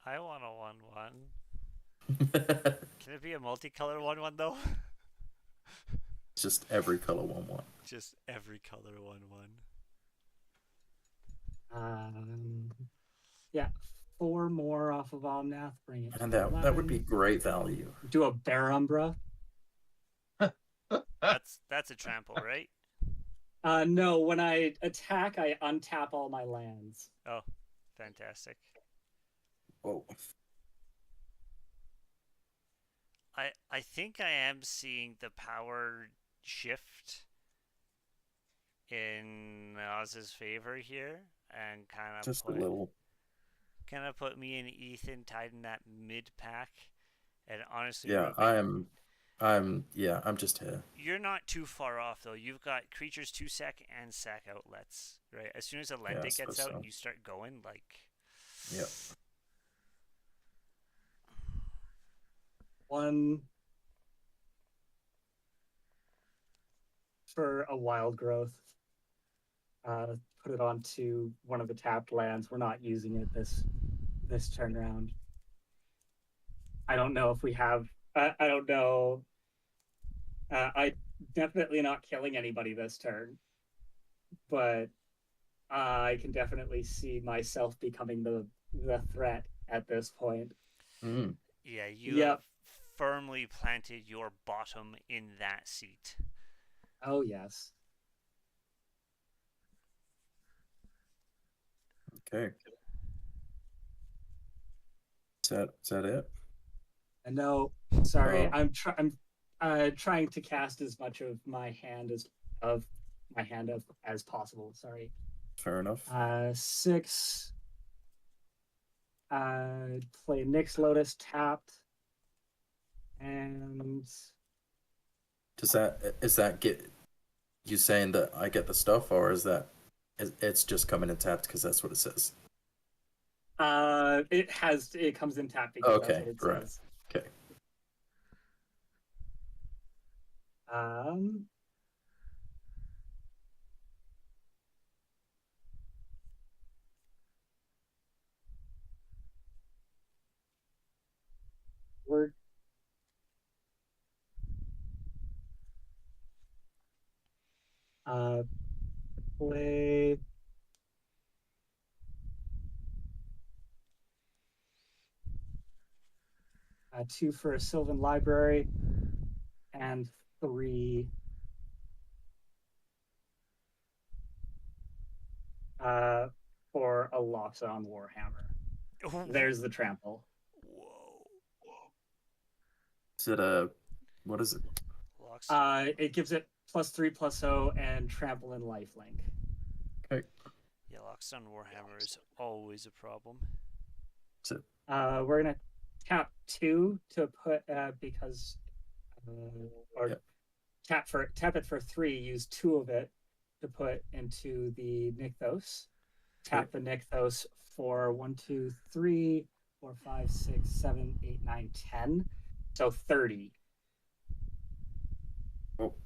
I want a 1/1. Can it be a multicolor 1/1 though? Just every color 1/1. Just every color 1/1. Yeah, 4 more off of Omnath. Bring it. And to that would 11. be great value. Do a Bear Umbra. That's a trample, right? No, when I attack, I untap all my lands. Oh, fantastic. Whoa. I think I am seeing the power shift in Oz's favor here, and Just a little. kind of put me and Ethan tied in that mid pack. And honestly, Yeah, Ruben, I'm just here. you're not too far off though. You've got creatures 2-sec and sack outlets, right? As soon as a Lende gets out so. and you start going, like. Yep. 1 for a Wild Growth. Put it onto one of the tapped lands. We're not using it this turn round. I don't know if we have. I don't know. I definitely not killing anybody this turn, but I can definitely see myself becoming the threat at this point. Mm. Yeah, you have firmly planted your bottom in that seat. Oh yes. Okay. Is that it? No, sorry. Oh. I'm trying to cast as much of my hand as possible. Sorry. Fair enough. 6. Play Nyx Lotus tapped, and Is that get you saying that I get the stuff, or is that it's just coming in tapped because that's what it says? it comes in tapped because Okay, that's what it right. says. Okay. Uh, play. Two for a Sylvan Library, and 3 for a Loxodon Warhammer. There's the trample. Whoa. Is it a what is it? Locks. It gives it +3/+0 and trample and lifelink. Okay. Yeah, Lockstone Warhammer is always a problem. We're gonna tap 2 to put because or Yep. tap it for 3. Use 2 of it to put into the Nykthos. Tap the Nykthos for 1, 2, 3, 4, 5, 6, 7, 8, 9, 10. So 30. Oh.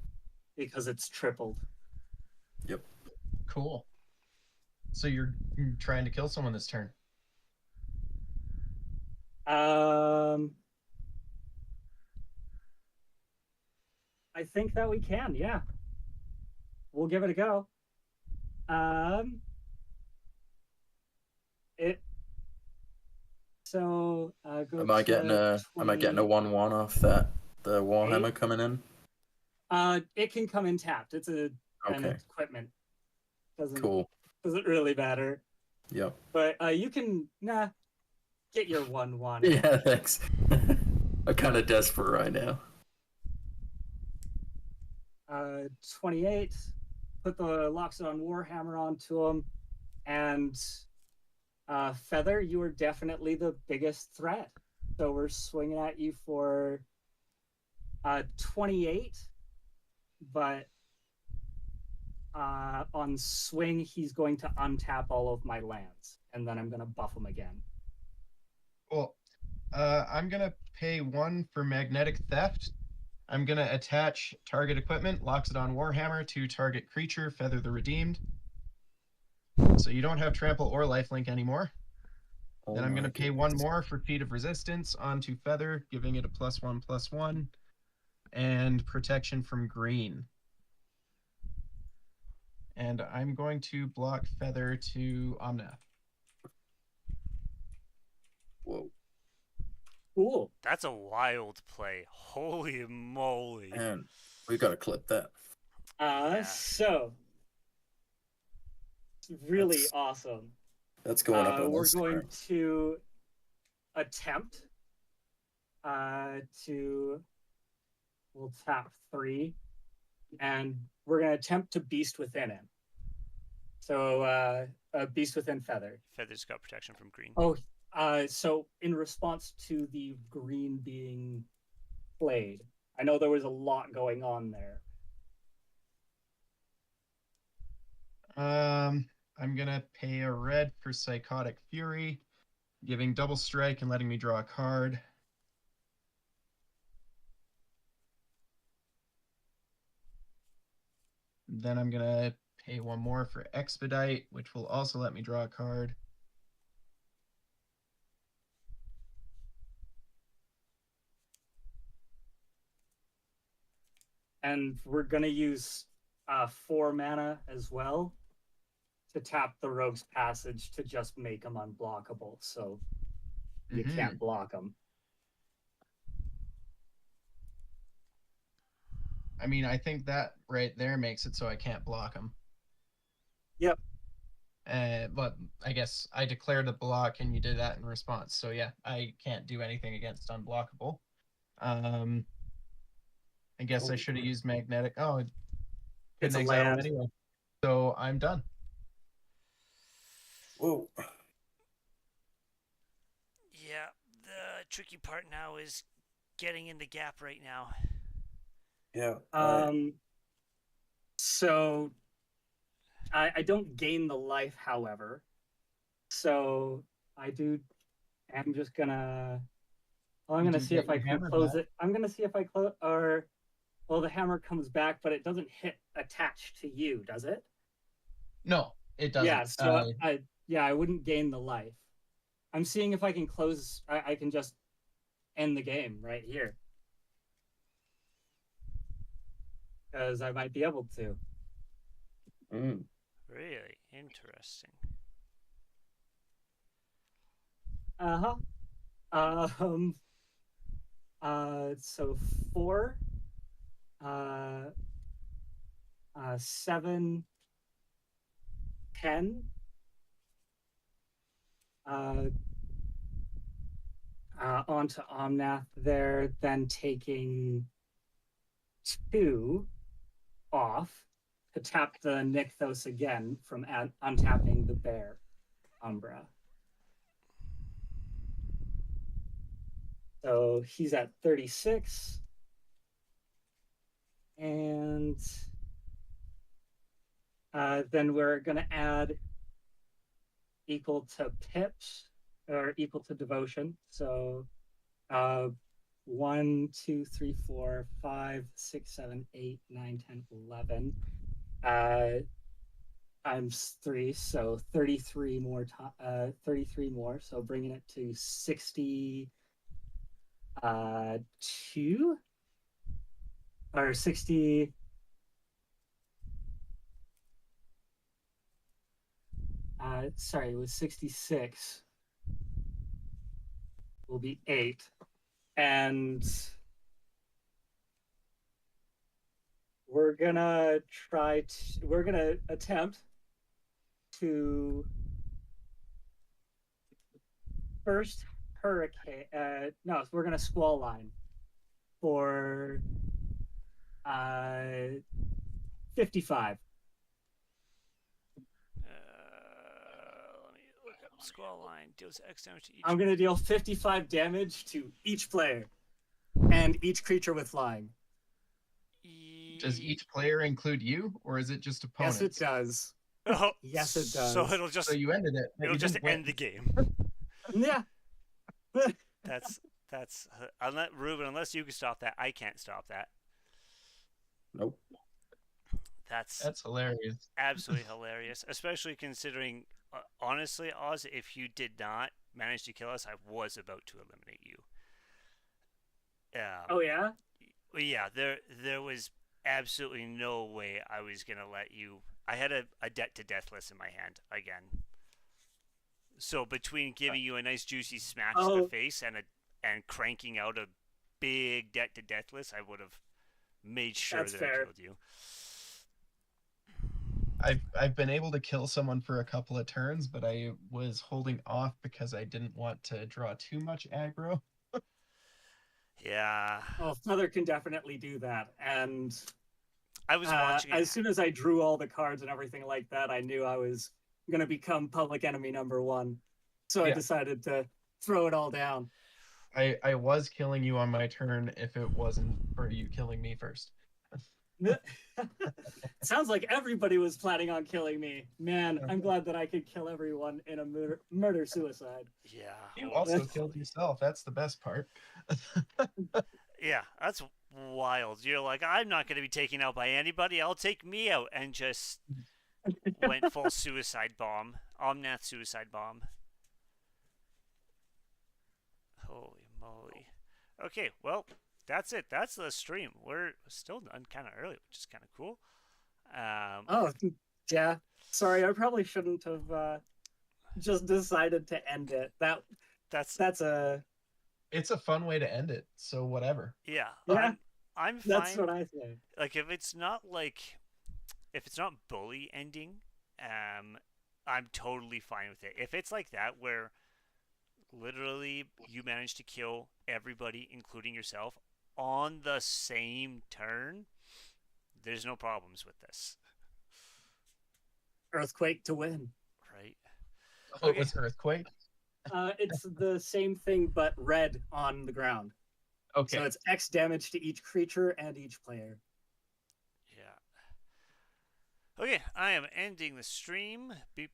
Because it's tripled. Yep. Cool. So you're trying to kill someone this turn. I think that we can, yeah. We'll give it a go. So go Am I getting a 1/1 off that the Warhammer coming in? It can come in tapped. It's an Okay. equipment. Cool. Doesn't really matter. Yep. But you can get your 1/1. Yeah, thanks. I'm kind of desperate right now. 28. Put the Loxodon Warhammer onto him, and Feather, you are definitely the biggest threat. So we're swinging at you for 28, but on swing, he's going to untap all of my lands, and then I'm going to buff him again. Well, I'm going to pay 1 for magnetic theft. I'm going to attach target equipment, Loxodon Warhammer, to target creature, Feather the Redeemed. So you don't have trample or lifelink anymore. Then I'm going to pay 1 more for Feat of Resistance onto Feather, giving it a +1/+1, and protection from green. And I'm going to block Feather to Omnath. Whoa. Cool. That's a wild play. Holy moly. Man, we gotta clip that. So really awesome. That's going up on We're Instagram. going to attempt we'll tap 3, and we're going to attempt to Beast Within him. So Beast Within Feather. Feather's got protection from green. Oh, so in response to the green being played, I know there was a lot going on there. I'm going to pay a red for Psychotic Fury, giving double strike and letting me draw a card. Then I'm going to pay 1 more for Expedite, which will also let me draw a card. And we're going to use 4 mana as well to tap the Rogue's Passage to just make them unblockable. So you can't block them. I mean, I think that right there makes it so I can't block them. Yep. But I guess I declared a block and you did that in response. So yeah, I can't do anything against unblockable. I guess I should have used magnetic. Oh, it It's a couldn't exile land. anyway. So I'm done. Whoa. Yeah, the tricky part now is getting in the gap right now. Yeah. So I don't gain the life, however. So I'm just gonna. Well, I'm You gonna do see get if I your can hammer close back. it. I'm gonna see if I close the hammer comes back, but it doesn't hit attached to you, does it? No, it doesn't. Yeah. So I wouldn't gain the life. I'm seeing if I can close. I can just end the game right here. Because I might be able to. Mm. Really interesting. Uh-huh. Um so 4 uh 7 10 uh onto Omnath there, then taking 2 off to tap the Nykthos again from untapping the bear Umbra. So he's at 36. And then we're going to add equal to pips or equal to devotion. So 1, 2, 3, 4, 5, 6, 7, 8, 9, 10, 11. Times 3, so 33 more. 33 more, so bringing it to 62 or 60. Sorry, it was 66. Will be 8, and we're gonna attempt to first hurricane. No, we're gonna squall line for 55. Let me look up squall line. Deals X damage to each. I'm gonna deal 55 damage to each player and each creature with flying. Does each player include you, or is it just opponents? Yes, it does. Oh, Yes, it does. So it'll just So you ended it. but it'll you just didn't win. end the game. Yeah. That's unless Ruben, unless you can stop that, I can't stop that. Nope. That's hilarious. absolutely hilarious, especially considering, honestly, Oz, if you did not manage to kill us, I was about to eliminate you. Oh yeah. Yeah, there was absolutely no way I was gonna let you. I had a debt to death list in my hand again. So between giving you a nice juicy smash to the face and cranking out a big debt to death list, I would have made sure That's that fair. I killed you. I've been able to kill someone for a couple of turns, but I was holding off because I didn't want to draw too much aggro. Yeah. Oh, Feather can definitely do that. And I was watching it. As soon as I drew all the cards and everything like that, I knew I was going to become public enemy #1. So I decided to throw it all down. I was killing you on my turn if it wasn't for you killing me first. Sounds like everybody was planning on killing me. Man, I'm glad that I could kill everyone in a murder-suicide. Yeah. You also killed yourself. That's the best part. Yeah, that's wild. You're like, I'm not going to be taken out by anybody. I'll take me out, and just went full suicide bomb. Omnath suicide bomb. Holy moly. Okay, well, that's it. That's the stream. We're still done kind of early, which is kind of cool. Oh, yeah. Sorry, I probably shouldn't have just decided to end it. That's a... It's a fun way to end it, so whatever. Yeah. I'm fine. That's what I think. Like, if it's not bully ending, I'm totally fine with it. If it's like that, where literally you manage to kill everybody, including yourself, on the same turn, there's no problems with this. Earthquake to win. Right? Oh, okay. It was Earthquake? It's the same thing, but red on the ground. Okay. So it's X damage to each creature and each player. Yeah. Okay, I am ending the stream. Beep.